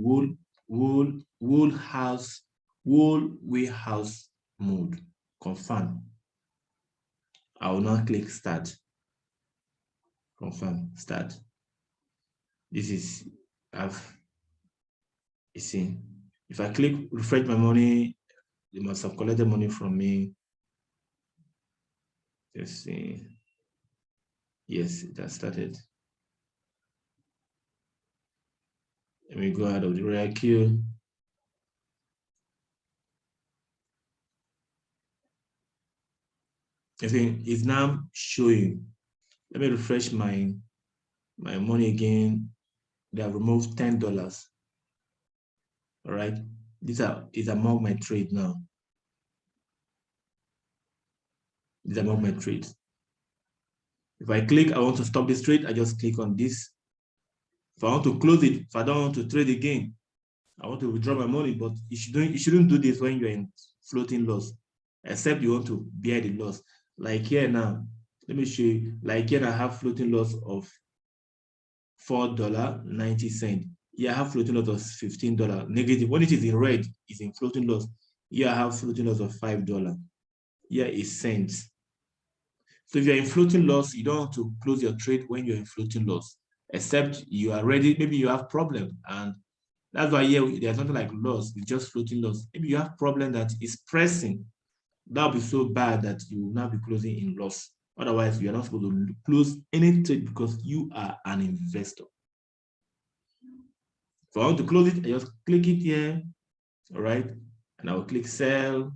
whole warehouse mode. Confirm. I will now click start. Confirm, start. This is, you see, if I click refresh my money, they must have collected money from me. Let's see. Yes, it has started. Let me go out of the rare queue. I think it's now showing. Let me refresh my my money again. They have removed $10. All right. These is among my trade now. These are among my trades. If I click, I want to stop this trade, I just click on this. If I want to close it, if I don't want to trade again, I want to withdraw my money, but you shouldn't do this when you're in floating loss, except you want to bear the loss. Like here now, let me show you. Like here, I have floating loss of $4.90. Here I have floating loss of $15 negative. When it is in red, it's in floating loss. Here I have floating loss of $5. Here is cents. So if you're in floating loss, you don't want to close your trade when you're in floating loss, except you are ready. Maybe you have problem, and that's why here there's nothing like loss. It's just floating loss. Maybe you have problem that is pressing. That'll be so bad that you will now be closing in loss. Otherwise, you are not supposed to close any trade because you are an investor. If I want to close it, I just click it here, all right? And I will click sell,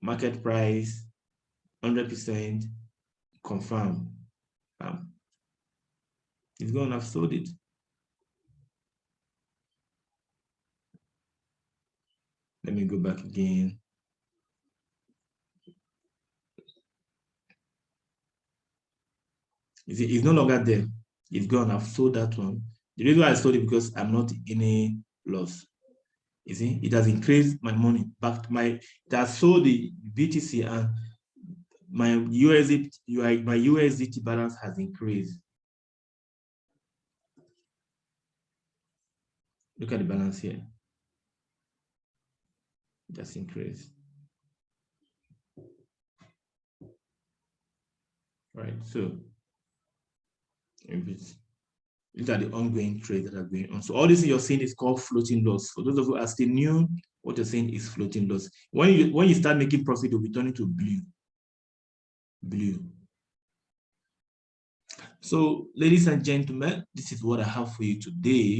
market price, 100%, confirm. It's going to have sold it. Let me go back again. You see, it's no longer there. It's gone. I've sold that one. The reason why I sold it because I'm not in a loss. You see, it has increased my money back. It has sold the BTC, and my USDT balance has increased. Look at the balance here. It has increased. Right. So these are the ongoing trades that are going on. So all this you're seeing is called floating loss. For those of you who are still new, what you're saying is floating loss. When you start making profit, you'll be turning to blue. Blue. So, ladies and gentlemen, this is what I have for you today.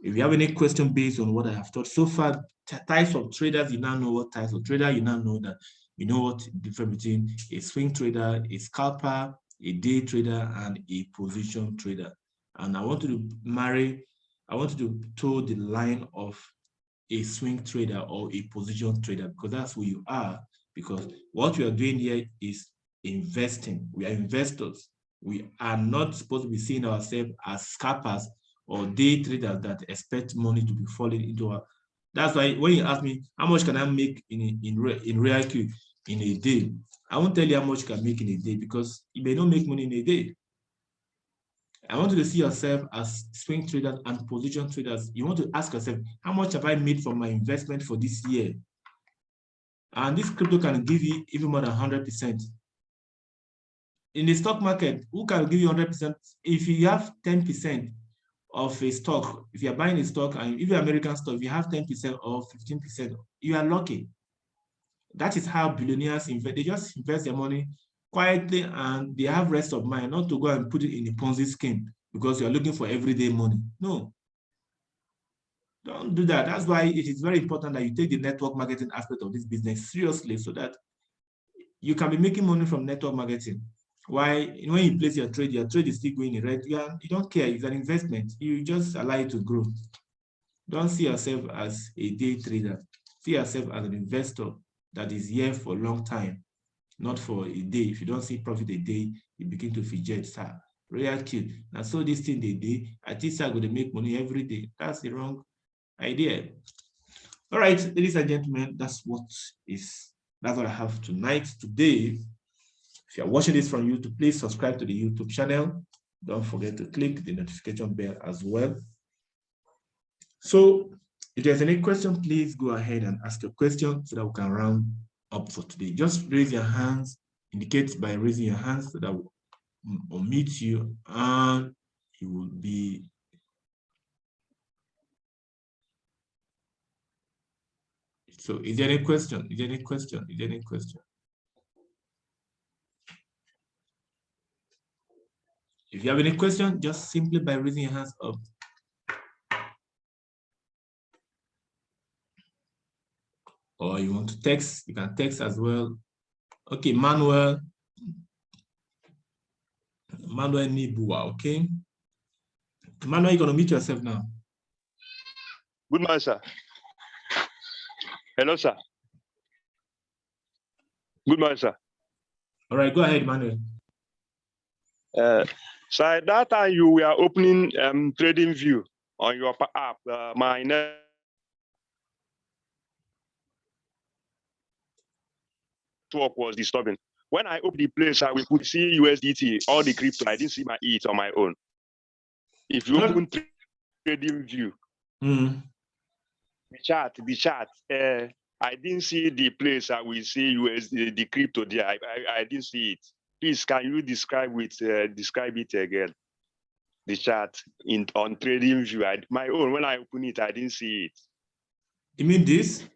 If you have any question based on what I have taught so far, types of traders, you now know what types of trader, you now know that you know what the difference between a swing trader, a scalper, a day trader, and a position trader. And I want you to toe the line of a swing trader or a position trader, because that's who you are. Because what we are doing here is investing. We are investors. We are not supposed to be seeing ourselves as scalpers or day traders that expect money to be falling into our. That's why when you ask me how much can I make in real Q in a day, I won't tell you how much you can make in a day, because you may not make money in a day. I want you to see yourself as swing traders and position traders. You want to ask yourself, how much have I made from my investment for this year? And this crypto can give you even more than 100%. In the stock market, who can give you 100%? If you have 10% of a stock, if you're buying a stock, and if you're American stock, if you have 10% or 15%, you are lucky. That is how billionaires invest. They just invest their money quietly, and they have rest of mind, not to go and put it in a Ponzi scheme because you're looking for everyday money. No, don't do that. That's why it is very important that you take the network marketing aspect of this business seriously, so that you can be making money from network marketing. Why, when you place your trade is still going in red. You don't care. It's an investment. You just allow it to grow. Don't see yourself as a day trader. See yourself as an investor that is here for a long time, not for a day. If you don't see profit a day, you begin to fidget, sir. Real kid. And so this thing they do, I think I'm going to make money every day. That's the wrong idea. All right, ladies and gentlemen, that's what I have today. If you're watching this from YouTube, please subscribe to the YouTube channel. Don't forget to click the notification bell as well. So if there's any question, please go ahead and ask your question so that we can round up for today. Just raise your hands, indicate by raising your hands so that we'll unmute you, and you will be. So is there any question? Is there any question? Is there any question? If you have any question, just simply by raising your hands up. Or you want to text, you can text as well. Okay, Manuel Emmanuel Nibua, okay? Emmanuel, you're going to meet yourself now. Good morning, sir. Hello, sir. Good morning, sir. All right, go ahead, Emmanuel. So at that time you were opening trading view on your app, my network was disturbing. When I opened the place, I could see USDT, all the crypto. I didn't see my ETH on my own. If you open trading view, the chart, I didn't see the place. I will see USD, the crypto there. I didn't see it. Please, can you describe it again? The chart on trading view. My own, when I open it, I didn't see it. You mean this?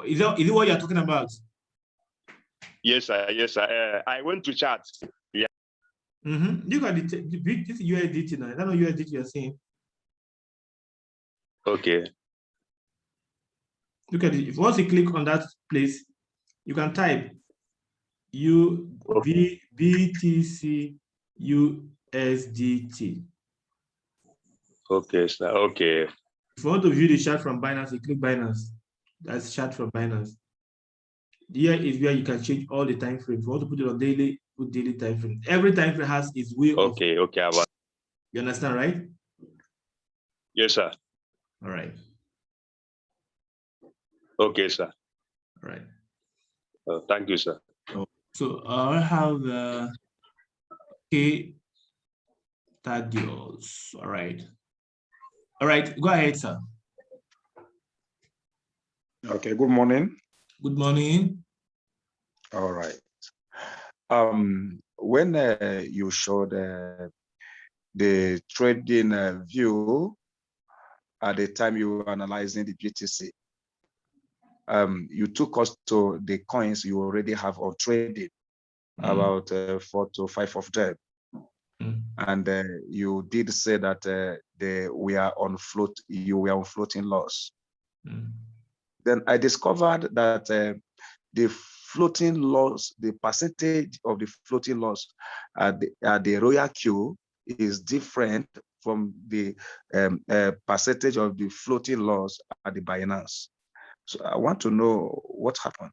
Is it what you're talking about? Yes, sir. Yes, sir. I went to chart. Yeah. Look at this USDT now. I don't know USDT you're seeing. Okay. Look at it. Once you click on that place, you can type BTC USDT. Okay, sir. Okay. If you want to view the chart from Binance, you click Binance. That's chart from Binance. Here is where you can change all the time frames. If you want to put it on daily, put daily time frame. Every time frame has its way of. Okay. You understand, right? Yes, sir. All right. Okay, sir. All right. Thank you, sir. So I have K Tadios. All right. All right. Go ahead, sir. Okay. Good morning. Good morning. All right. When you showed the trading view at the time you were analyzing the BTC, you took us to the coins you already have on trading, about 4 to 5 of them. And you did say that we are on you were on floating loss. Then I discovered that the floating loss, the percentage of the floating loss at the Royal Q is different from the percentage of the floating loss at the Binance. So I want to know what happened.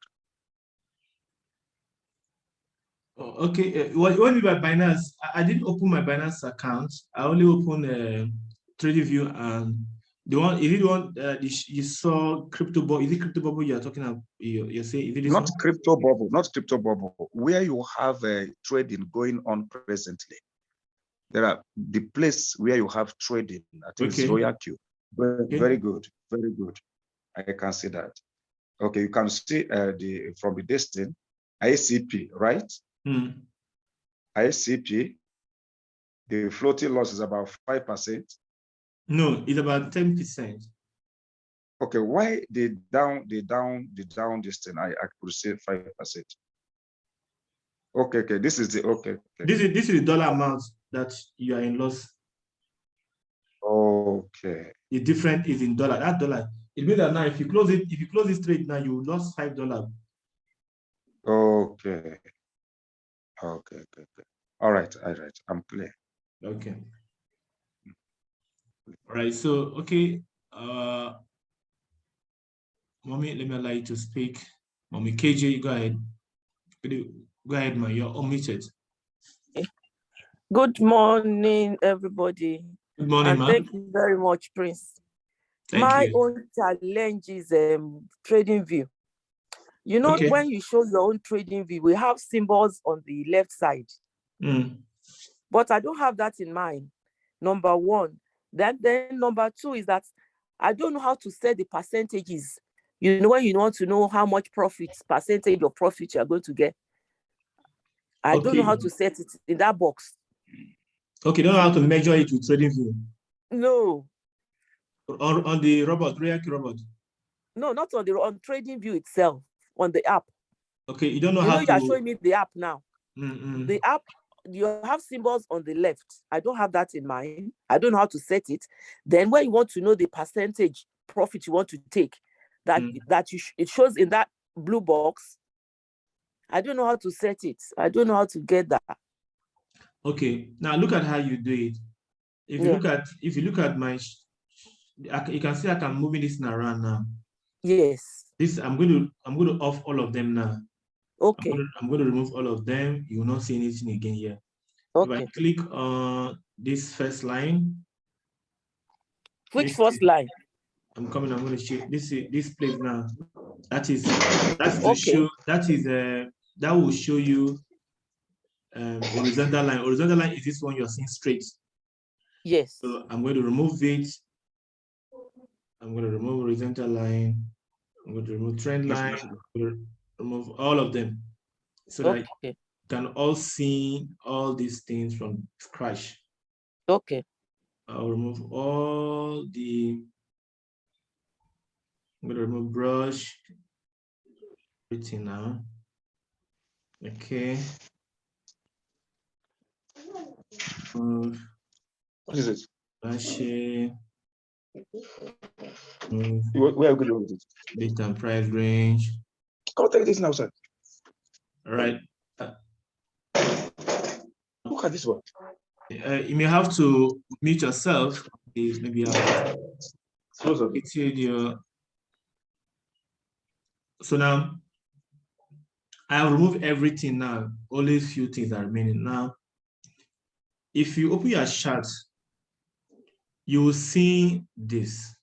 Okay, what do you mean by Binance? I didn't open my Binance account. I only opened TradingView, and the one, is it the one you saw crypto bubble? Is it crypto bubble you're talking about? You're saying, is it this not one? crypto bubble, not crypto bubble, where you have trading going on presently. There are the place where you have trading. I think it's Royal Q. Very good, very good. I can see that. Okay, you can see from the distance, ICP, right? ICP, the floating loss is about 5%. No, it's about 10%. Okay, why the down distance? I could say 5%. Okay, this is the okay. This is the dollar amount that you are in loss. Okay. The difference is in dollar. That dollar. It means that now if you close this trade now, you lost $5. Okay. All right. I'm clear. Okay. All right. So okay. Mommy, let me allow you to speak. Mommy KJ, go ahead. Go ahead, man. You're unmuted. Good morning, everybody. Good morning, and thank you very much, Prince. My own challenge is trading view. You know, when you show your own trading view, we have symbols on the left side. But I don't have that in mind, number one. Then number two is that I don't know how to set the percentages. You know, when you want to know how much percentage of profit you're going to get. I don't know how to set it in that box. Okay, don't know how to measure it with trading view. No. On the robot, React robot. No, not on trading view itself, on the app. Okay, you don't know how to. You are showing me the app now. The app, you have symbols on the left. I don't have that in mind. I don't know how to set it. Then when you want to know the percentage profit you want to take, it shows in that blue box. I don't know how to set it. I don't know how to get that. Okay, now look at how you do it. If you look at my, you can see I can move this around now. Yes. This I'm going to off all of them now. Okay. I'm going to remove all of them. You will not see anything again here. Okay. If I click on this first line. Which first line? I'm going to show this place now. That's to show that will show you horizontal line. Horizontal line is this one you're seeing straight. Yes. So I'm going to remove it. I'm going to remove horizontal line. I'm going to remove trend line. I'm going to remove all of them so that you can all see all these things from scratch. Okay. I'll remove all the. I'm going to remove brush. Everything now. Okay. What is it? Where are we going with it? Date and price range. Come take this now, sir. All right. Look at this one. You may have to mute yourself. Maybe so now I'll remove everything now. Only a few things are remaining now. If you open your chart, you will see this.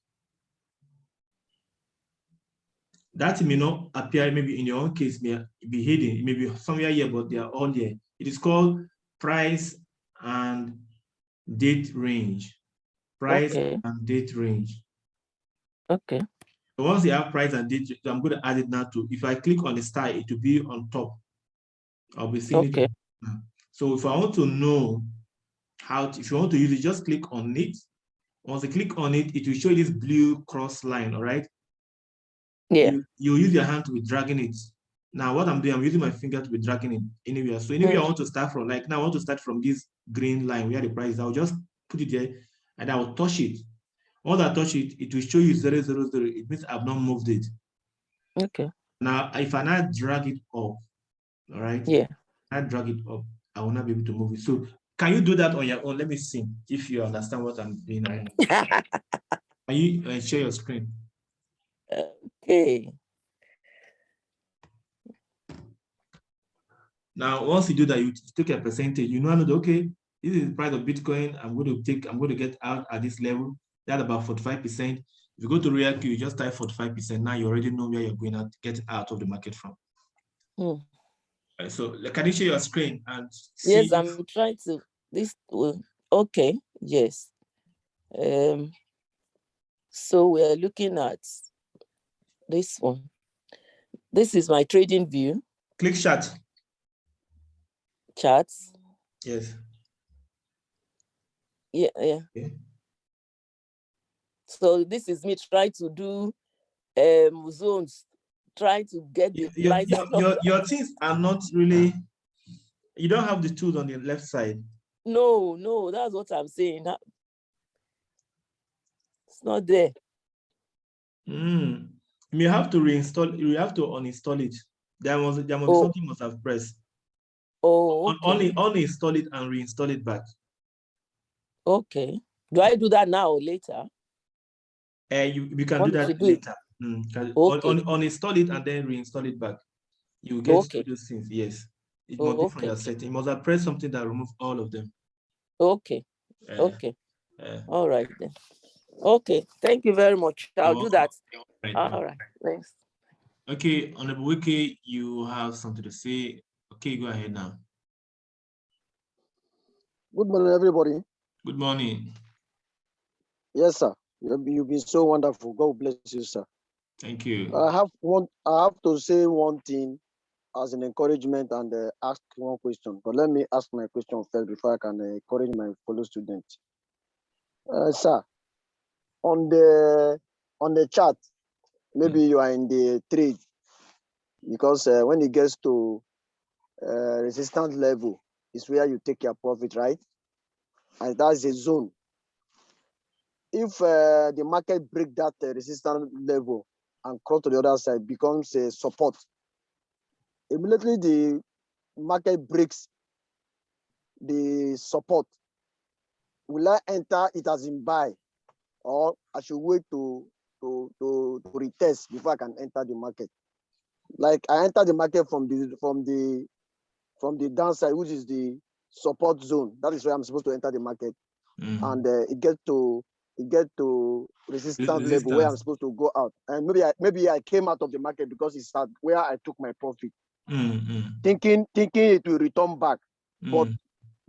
That may not appear, maybe in your own case, may be hidden, maybe somewhere here, but they are all there. It is called price and date range. Price and date range. Okay. So once you have price and date, I'm going to add it now to, if I click on the star, it will be on top. I'll be seeing it. So if I want to know if you want to use it, just click on it. Once you click on it, it will show you this blue cross line, all right? Yeah. You use your hand to be dragging it. Now what I'm doing, I'm using my finger to be dragging it anywhere. So anywhere I want to start from, like now I want to start from this green line where the price is, I'll just put it there and I will touch it. Once I touch it, it will show you 000. It means I've not moved it. Okay. Now, if I now drag it up, all right? Yeah. I drag it up, I will not be able to move it. So can you do that on your own? Let me see if you understand what I'm doing right now. Can you share your screen? Okay. Now, once you do that, you take a percentage. You know, okay, this is the price of Bitcoin. I'm going to get out at this level. That's about 45%. If you go to RealQ, you just type 45%. Now you already know where you're going to get out of the market from. So can you share your screen and see? Yes, I'm trying to. Okay. Yes. So we're looking at this one. This is my trading view. Click chart. Charts. Yes. Yeah. Okay. So this is me trying to do zones, trying to get the price. Your things are not really, you don't have the tools on the left side. No, that's what I'm saying. It's not there. You have to reinstall, you have to uninstall it. There must be something must have pressed. Okay. Uninstall it and reinstall it back. Okay. Do I do that now or later? You can do that later. Uninstall it and then reinstall it back. You get those things. Yes. It must be from your setting. You must have pressed something that removes all of them. Okay. All right then. Okay. Thank you very much. I'll do that. All right. Thanks. Okay, Honorable Wiki, you have something to say. Okay, go ahead now. Good morning, everybody. Good morning. Yes, sir. You've been so wonderful. God bless you, sir. Thank you. I have to say one thing as an encouragement and ask one question. But let me ask my question first before I can encourage my fellow students. Sir, on the chart, maybe you are in the trade because when it gets to resistance level, is where you take your profit, right? And that's a zone. If the market break that resistance level and cross to the other side, becomes a support. immediately the market breaks the support, will I enter it as in buy, or I should wait to retest before I can enter the market? Like I enter the market from the downside, which is the support zone. That is where I'm supposed to enter the market, and it get to resistance level where I'm supposed to go out. And maybe I came out of the market because it's at where I took my profit, thinking it will return back, but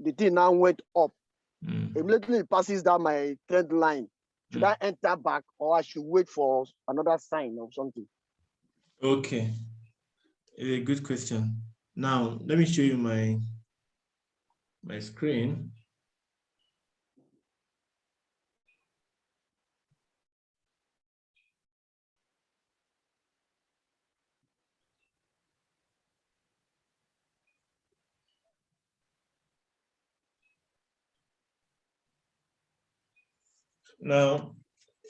the thing now went up. Immediately it passes down my trend line. Should I enter back, or I should wait for another sign or something? Okay, a good question. Now let me show you my screen. Now,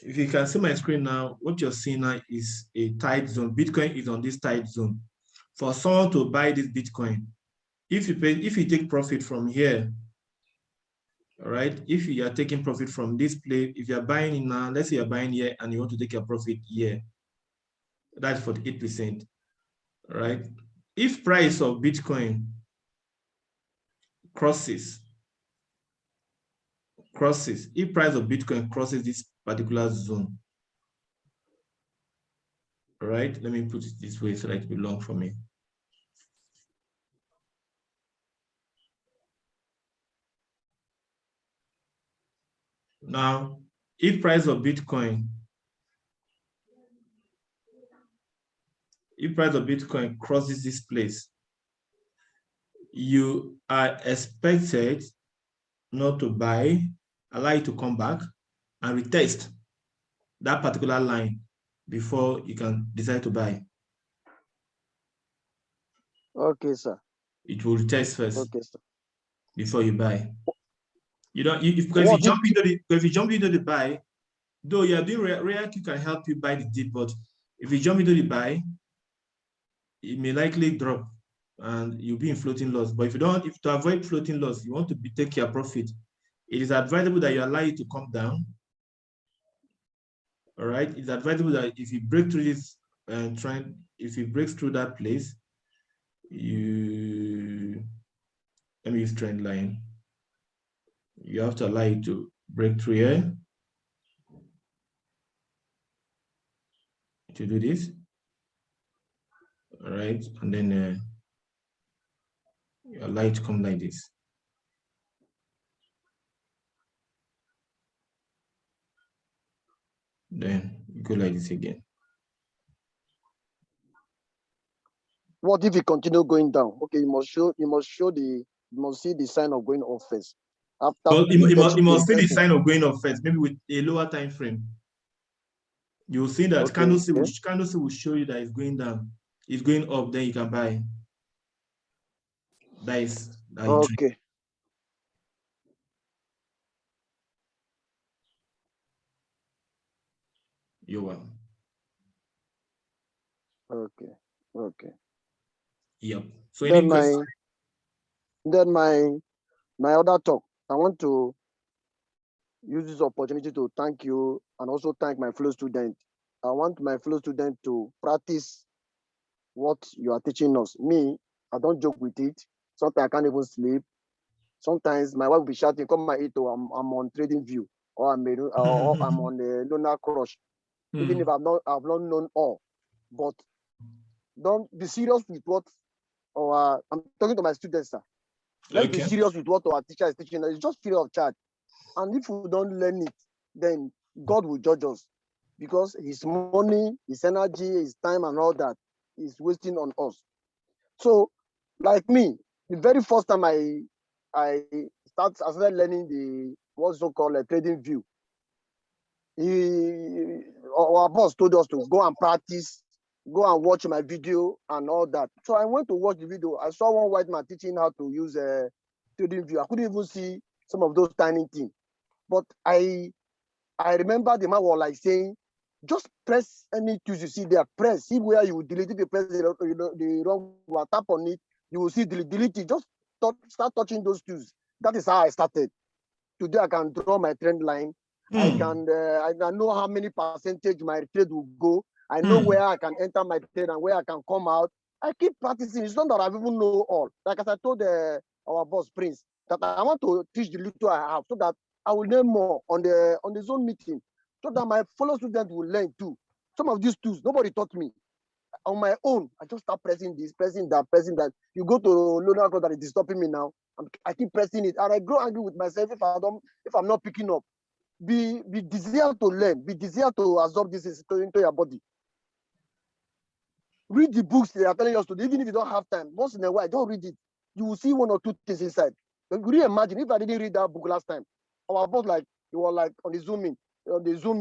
if you can see my screen now, what you're seeing now is a tight zone. Bitcoin is on this tight zone. For someone to buy this Bitcoin, if you take profit from here, all right, if you are taking profit from this place, if you're buying in now, let's say you're buying here and you want to take your profit here, that's 48%, right? If price of Bitcoin crosses, if price of Bitcoin crosses this particular zone, all right, let me put it this way so that it will be long for me. Now, if price of Bitcoin crosses this place, you are expected not to buy, allow it to come back and retest that particular line before you can decide to buy. Okay, sir. It will retest first. Okay, sir. Before you buy. You don't, because if you jump into the buy, though you're doing React can help you buy the dip, but if you jump into the buy, it may likely drop and you'll be in floating loss. But if to avoid floating loss, you want to take your profit, it is advisable that you allow it to come down. All right, it's advisable that if you break through this trend, if it breaks through that place, let me use trend line. You have to allow it to break through here to do this. All right, and then you allow it to come like this. Then you go like this again. What if it continue going down? Okay, you must see the sign of going off first. After you must see the sign of going off first, maybe with a lower time frame. You'll see that candlestick will show you that it's going down. It's going up, then you can buy. That is okay. You're welcome. Okay. Yep. So then my other talk, I want to use this opportunity to thank you and also thank my fellow student. I want my fellow student to practice what you are teaching us. Me, I don't joke with it. Sometimes I can't even sleep. Sometimes my wife will be shouting, "Come my eat, I'm on Trading View, or I'm on the Lunar Crush." Even if I've not known all, but don't be serious with what I'm talking to my students, sir. Let's be serious with what our teacher is teaching us. It's just free of charge. And if we don't learn it, then God will judge us, because his money, his energy, his time, and all that is wasting on us. So, like me, the very first time I started learning the what's so called a Trading View, our boss told us to go and practice, go and watch my video and all that. So I went to watch the video. I saw one white man teaching how to use a Trading View. I couldn't even see some of those tiny things. But I remember the man was like saying, Just press any tools you see there. Press. See where you delete it. You press the wrong one. Tap on it. You will see delete it. Just start touching those tools. That is how I started. Today I can draw my trend line. I know how many percentage my trade will go. I know where I can enter my trade and where I can come out. I keep practicing. It's not that I even know all. Like as I told our boss Prince, that I want to teach the little I have so that I will learn more on the zone meeting, so that my fellow students will learn too. Some of these tools nobody taught me. On my own, I just start pressing this, pressing that, pressing that. You go to Luna code that it is stopping me now. I keep pressing it, and I grow angry with myself if I'm not picking up. Be desire to learn, be desire to absorb this into your body. Read the books they are telling us to, even if you don't have time. Once in a while, don't read it. You will see one or two things inside. But could you imagine if I didn't read that book last time? Our boss he was like on the Zoom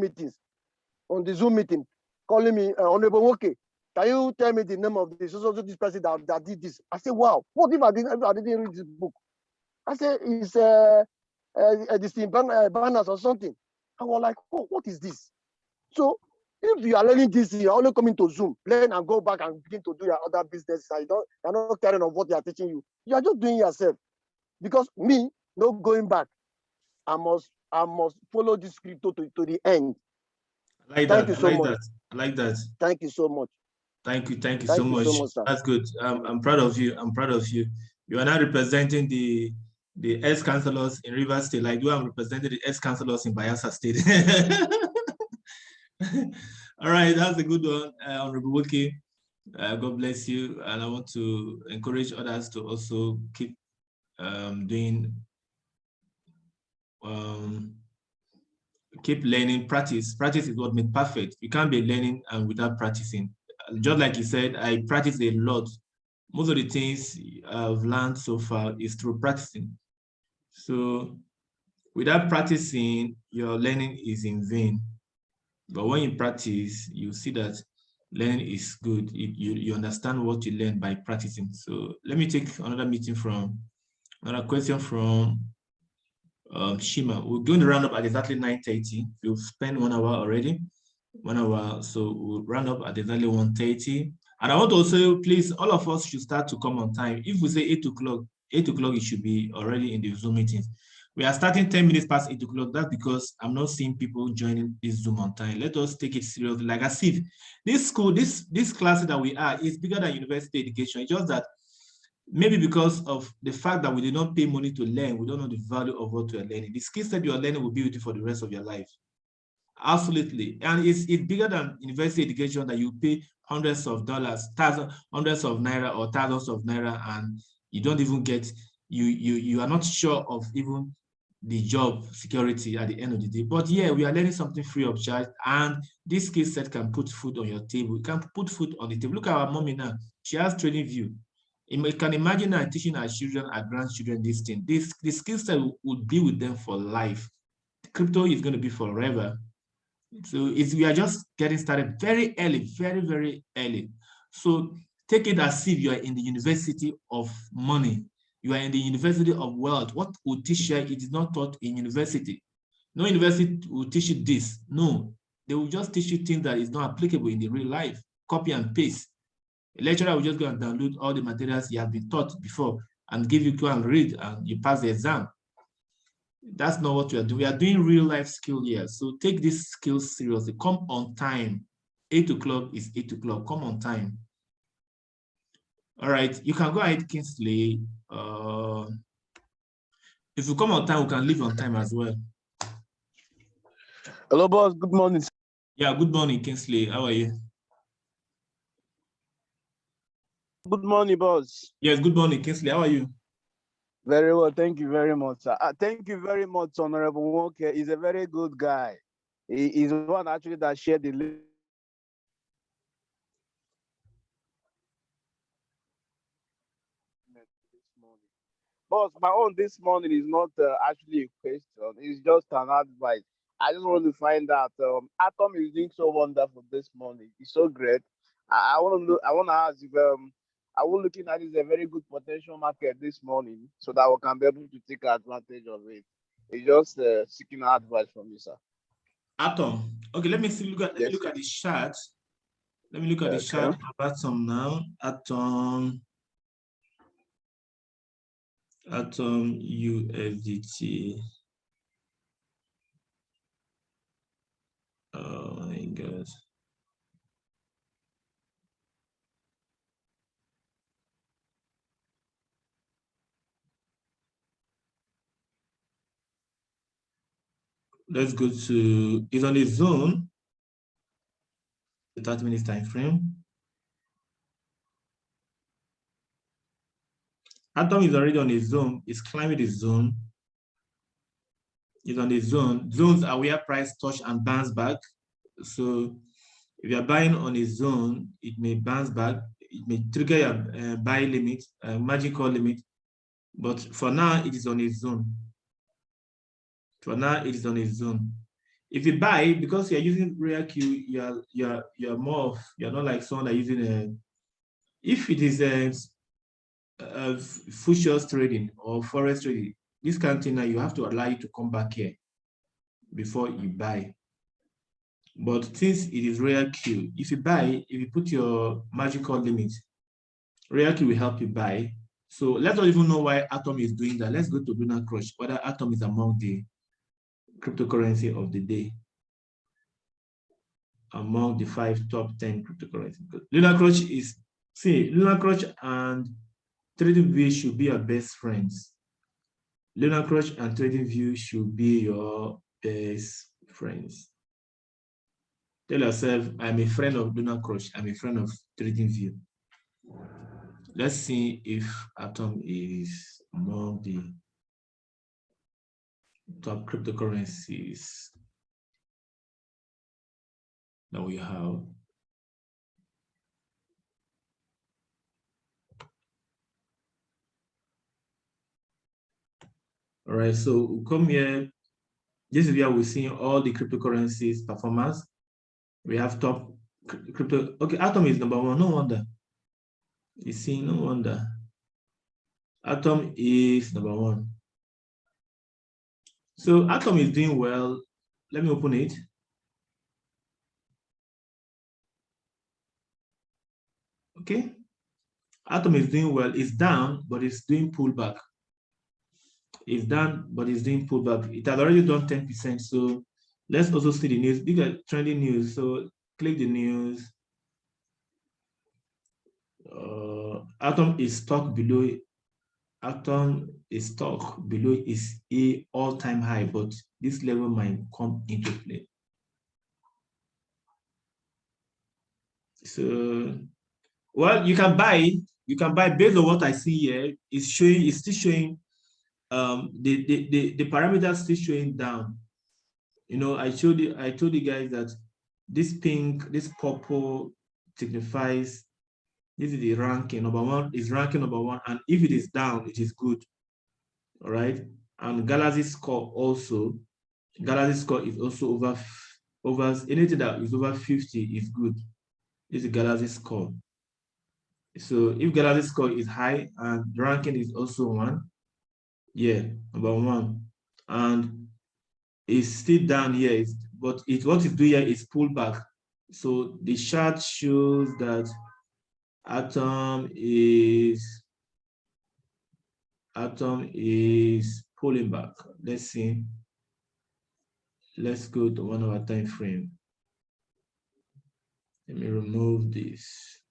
meeting, calling me Honorable Okay. Can you tell me the name of this person that did this? I said, wow, what if I didn't read this book? I said, it's this banners or something. I was like, oh, what is this? So if you are learning this, you're only coming to Zoom, learn and go back and begin to do your other business. You're not caring of what they are teaching you. You are just doing yourself. Because me, no going back. I must follow this crypto to the end. Thank you so much. I like that. Thank you so much. Thank you so much. Sir. That's good. I'm proud of you. You are now representing the ex-councillors in Rivers State, like you are representing the ex-councillors in Bayelsa State. All right, that's a good one, Honorable Woki. God bless you. And I want to encourage others to also keep keep learning. Practice is what makes perfect. You can't be learning and without practicing. Just like you said, I practice a lot. Most of the things I've learned so far is through practicing. So without practicing, your learning is in vain. But when you practice, you see that learning is good. You understand what you learn by practicing. So let me take another question from Shima. We're going to round up at exactly 9:30. We've spent 1 hour already. 1 hour, so we'll round up at exactly 1:30. And I want to also, please, all of us should start to come on time. If we say 8 o'clock, it should be already in the Zoom meetings. We are starting 10 minutes past 8 o'clock. That's because I'm not seeing people joining this Zoom on time. Let us take it seriously. Like I said, this school, this class that we are is bigger than university education. It's just that maybe because of the fact that we did not pay money to learn, we don't know the value of what we are learning. The skills that you are learning will be with you for the rest of your life. Absolutely. And it's bigger than university education that you pay hundreds of dollars, hundreds of naira or thousands of naira, and you don't even get, you are not sure of even the job security at the end of the day. But yeah, we are learning something free of charge, and this skill set can put food on your table. You can put food on the table. Look at our mommy now. She has trading view. You can imagine her teaching our children, our grandchildren this thing. The skill set would be with them for life. Crypto is going to be forever. So we are just getting started very early, very, very early. So take it as if you are in the university of money. You are in the university of wealth. What will teach you? It is not taught in university. No university will teach you this. No, they will just teach you things that is not applicable in the real life. Copy and paste. A lecturer will just go and download all the materials you have been taught before and give you go and read, and you pass the exam. That's not what we are doing. We are doing real life skill here. So take this skill seriously. Come on time. 8 o'clock is 8 o'clock. Come on time. All right. You can go ahead, Kingsley. If you come on time, we can leave on time as well. Hello, boss. Good morning. Yeah, good morning, Kingsley. How are you? Good morning, boss. Yes, good morning, Kingsley. How are you? Very well. Thank you very much, sir. Thank you very much, Honorable Walker. He's a very good guy. He's one actually that shared the this morning. Boss, my own this morning is not actually a question. It's just an advice. I just want to find out. Atom is doing so wonderful this morning. It's so great. I want to ask if I was looking at it as a very good potential market this morning, so that we can be able to take advantage of it. It's just seeking advice from you, sir. Atom. Okay, let me see. Let me look at the chart. Let me look at the chart of Atom now. Atom USDT. Oh my God. Let's go to, it's on a zone, the 30 minutes time frame. Atom is already on a zone, it's climbing the zone. It's on a zone. Zones are where price touch and bounce back. So if you're buying on a zone, it may bounce back. It may trigger your buy limit, margin call limit. But for now, it is on a zone. For now, it is on a zone. If you buy, because you're using real Q, you're not like someone that using a. If it is a futures trading or forex trading, this kind of thing now you have to allow you to come back here before you buy. But since it is real Q, if you buy, if you put your margin call limit, real Q will help you buy. So let's not even know why Atom is doing that. Let's go to Lunar Crush, whether Atom is among the cryptocurrency of the day, among the 5 top 10 cryptocurrencies. Lunar Crush is, see, Lunar Crush and TradingView should be your best friends. Lunar Crush and TradingView should be your best friends. Tell yourself, I'm a friend of Lunar Crush, I'm a friend of TradingView. Let's see if Atom is among the top cryptocurrencies that we have. All right, so we'll come here. This is where we're seeing all the cryptocurrencies performance. We have top crypto. Okay, Atom is number 1. No wonder. You see, no wonder. Atom is number 1. So Atom is doing well. Let me open it. Okay. Atom is doing well. It's down, but it's doing pullback. It's down, but it's doing pullback. It has already done 10%. So let's also see the news. These are trending news. So click the news. Atom is stuck below. Atom is stuck below its all-time high, but this level might come into play. So, well, you can buy based on what I see here. It's still showing the parameters still showing down. You know, I told you guys that this pink, this purple signifies this is the ranking. Number 1 is ranking number 1, and if it is down, it is good. All right, and Galaxy score also. Galaxy score is also over anything that is over 50 is good. This is Galaxy score. So if Galaxy score is high and ranking is also 1, yeah, number 1, and it's still down here, but what it's doing here is pull back. So the chart shows that Atom is pulling back. Let's see. Let's go to 1 hour time frame. Let me remove this.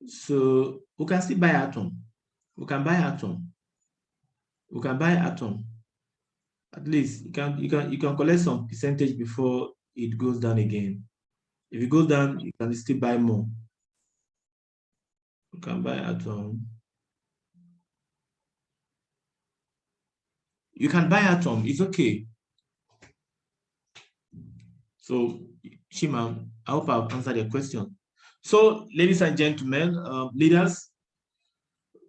So we can still buy Atom. We can buy Atom. We can buy Atom. At least you can collect some percentage before it goes down again. If it goes down, you can still buy more. You can buy Atom. You can buy Atom. It's okay. So, Shima, I hope I've answered your question. So, ladies and gentlemen, leaders,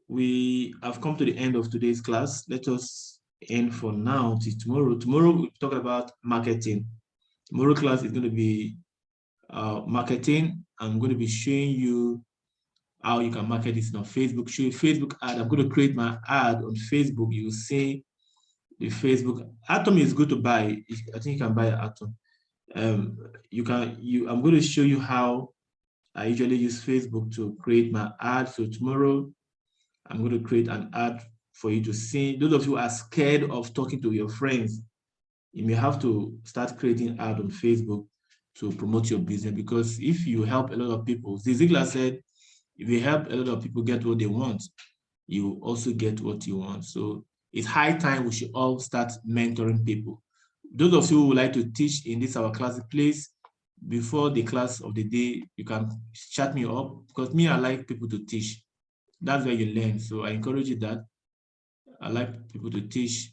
we have come to the end of today's class. Let us end for now till tomorrow. Tomorrow, we'll talk about marketing. Tomorrow class is going to be marketing. I'm going to be showing you how you can market this on Facebook. Show you Facebook ad. I'm going to create my ad on Facebook. You will see the Facebook. Atom is good to buy. I think you can buy Atom. I'm going to show you how I usually use Facebook to create my ad. So tomorrow, I'm going to create an ad for you to see. Those of you who are scared of talking to your friends, you may have to start creating ad on Facebook to promote your business, because if you help a lot of people, Ziegler said, if you help a lot of people get what they want, you also get what you want. So it's high time we should all start mentoring people. Those of you who would like to teach in this our class, please, before the class of the day, you can chat me up, because me, I like people to teach. That's where you learn. So I encourage you that. I like people to teach.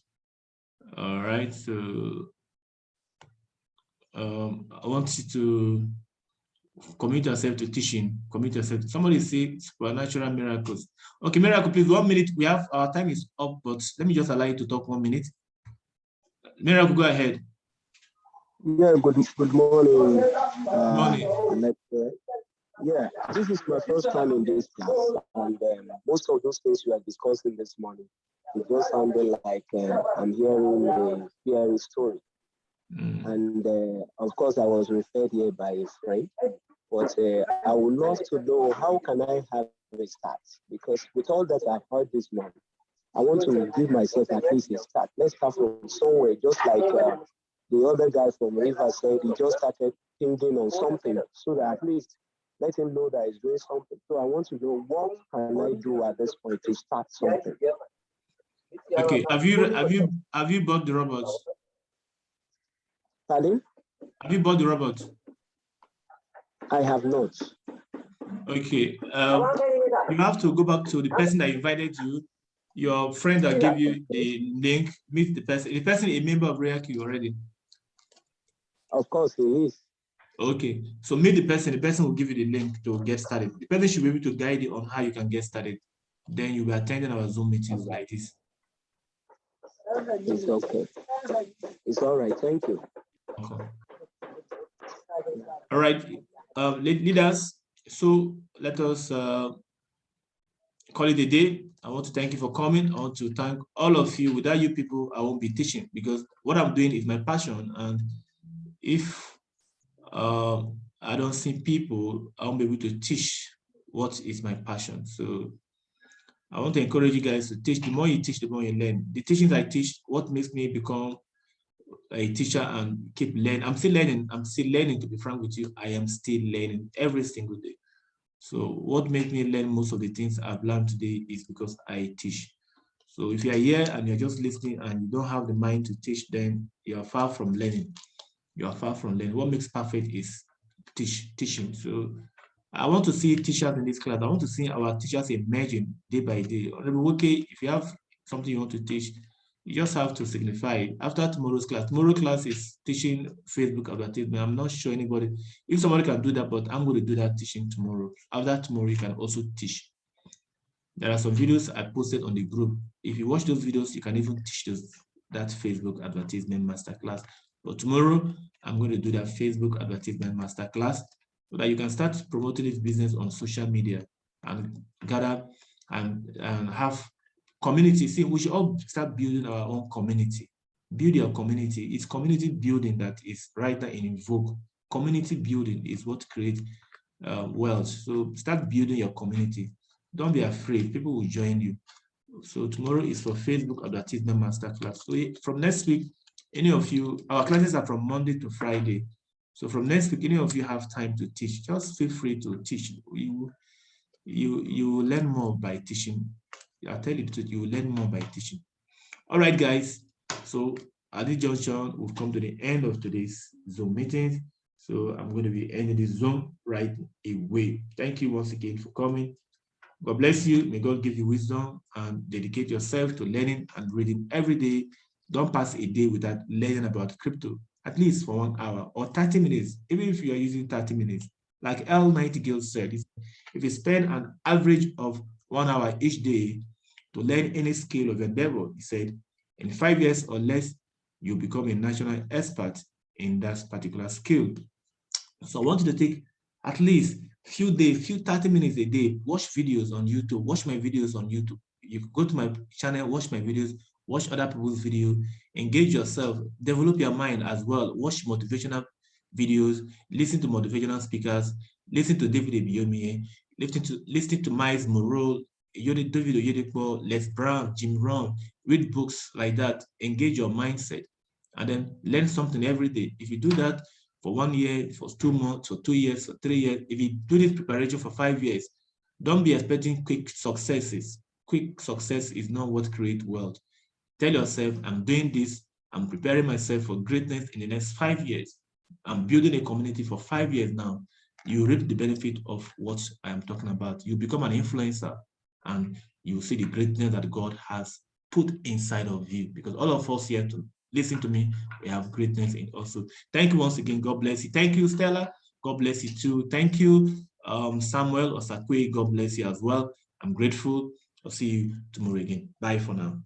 All right. So I want you to commit yourself to teaching. Commit yourself. Somebody say supernatural miracles. Okay, Miracle, please, 1 minute. We have, our time is up, but let me just allow you to talk 1 minute. Miracle, go ahead. Yeah, good morning. Morning. Yeah, this is my first time in this class, and most of those things we are discussing this morning, it just sounded like I'm hearing a scary story. And of course, I was referred here by a friend, but I would love to know, how can I have a start? Because with all that I've heard this morning, I want to give myself at least a start. Let's start from somewhere, just like the other guy from River said, he just started thinking on something, so that at least let him know that he's doing something. So I want to know, what can I do at this point to start something? Okay, have you bought the robots? Pardon? Have you bought the robot? I have not. Okay, you have to go back to the person that invited you, your friend that gave you the link. Meet the person. The person is a member of React already. Of course, he is. Okay, so meet the person will give you the link to get started. The person should be able to guide you on how you can get started. Then you'll be attending our Zoom meetings like this. It's okay. It's all right. Thank you. Okay. All right, leaders. So let us call it a day. I want to thank you for coming. I want to thank all of you. Without you people, I won't be teaching, because what I'm doing is my passion. And if I don't see people, I won't be able to teach what is my passion. So I want to encourage you guys to teach. The more you teach, the more you learn. The teachings I teach, what makes me become a teacher and keep learning. I'm still learning. I'm still learning, to be frank with you. I am still learning every single day. So what makes me learn most of the things I've learned today is because I teach. So if you're here and you're just listening and you don't have the mind to teach, then you're far from learning. You are far from learning. What makes perfect is teaching. So I want to see teachers in this class. I want to see our teachers emerging day by day. Okay, if you have something you want to teach, you just have to signify it. After tomorrow's class is teaching Facebook advertisement. I'm not sure anybody, if somebody can do that, but I'm going to do that teaching tomorrow. After tomorrow, you can also teach. There are some videos I posted on the group. If you watch those videos, you can even teach that Facebook advertisement masterclass. But tomorrow, I'm going to do that Facebook advertisement masterclass so that you can start promoting this business on social media and gather and have community. See, we should all start building our own community. Build your community. It's community building that is right now in vogue. Community building is what creates wealth. So start building your community. Don't be afraid. People will join you. So tomorrow is for Facebook advertisement masterclass. So from next week, any of you, our classes are from Monday to Friday. So from next week, any of you have time to teach, just feel free to teach. You will learn more by teaching. I'll tell you the truth, you will learn more by teaching. All right, guys. So at this junction, we've come to the end of today's Zoom meeting. So I'm going to be ending this Zoom right away. Thank you once again for coming. God bless you. May God give you wisdom and dedicate yourself to learning and reading every day. Don't pass a day without learning about crypto, at least for 1 hour or 30 minutes, even if you are using 30 minutes. Like L. Nightingale said, if you spend an average of 1 hour each day to learn any skill of endeavor, he said, in 5 years or less, you'll become a national expert in that particular skill. So I want you to take at least few 30 minutes a day, watch videos on YouTube, watch my videos on YouTube. You go to my channel, watch my videos watch other people's video, engage yourself, develop your mind as well. Watch motivational videos, listen to motivational speakers, listen to David Abiyomi, listen to Miles Morrow, David Oyedepo, Les Brown, Jim Rohn. Read books like that. Engage your mindset, and then learn something every day. If you do that for 1 year, for 2 months, for 2 years, for 3 years, if you do this preparation for 5 years, don't be expecting quick successes. Quick success is not what creates wealth. Tell yourself, I'm doing this, I'm preparing myself for greatness in the next 5 years. I'm building a community for 5 years now. You reap the benefit of what I am talking about. You become an influencer, and you see the greatness that God has put inside of you, because all of us here to listen to me, we have greatness in us. So thank you once again. God bless you. Thank you, Stella. God bless you too. Thank you, Samuel Osakwe. God bless you as well. I'm grateful. I'll see you tomorrow again. Bye for now.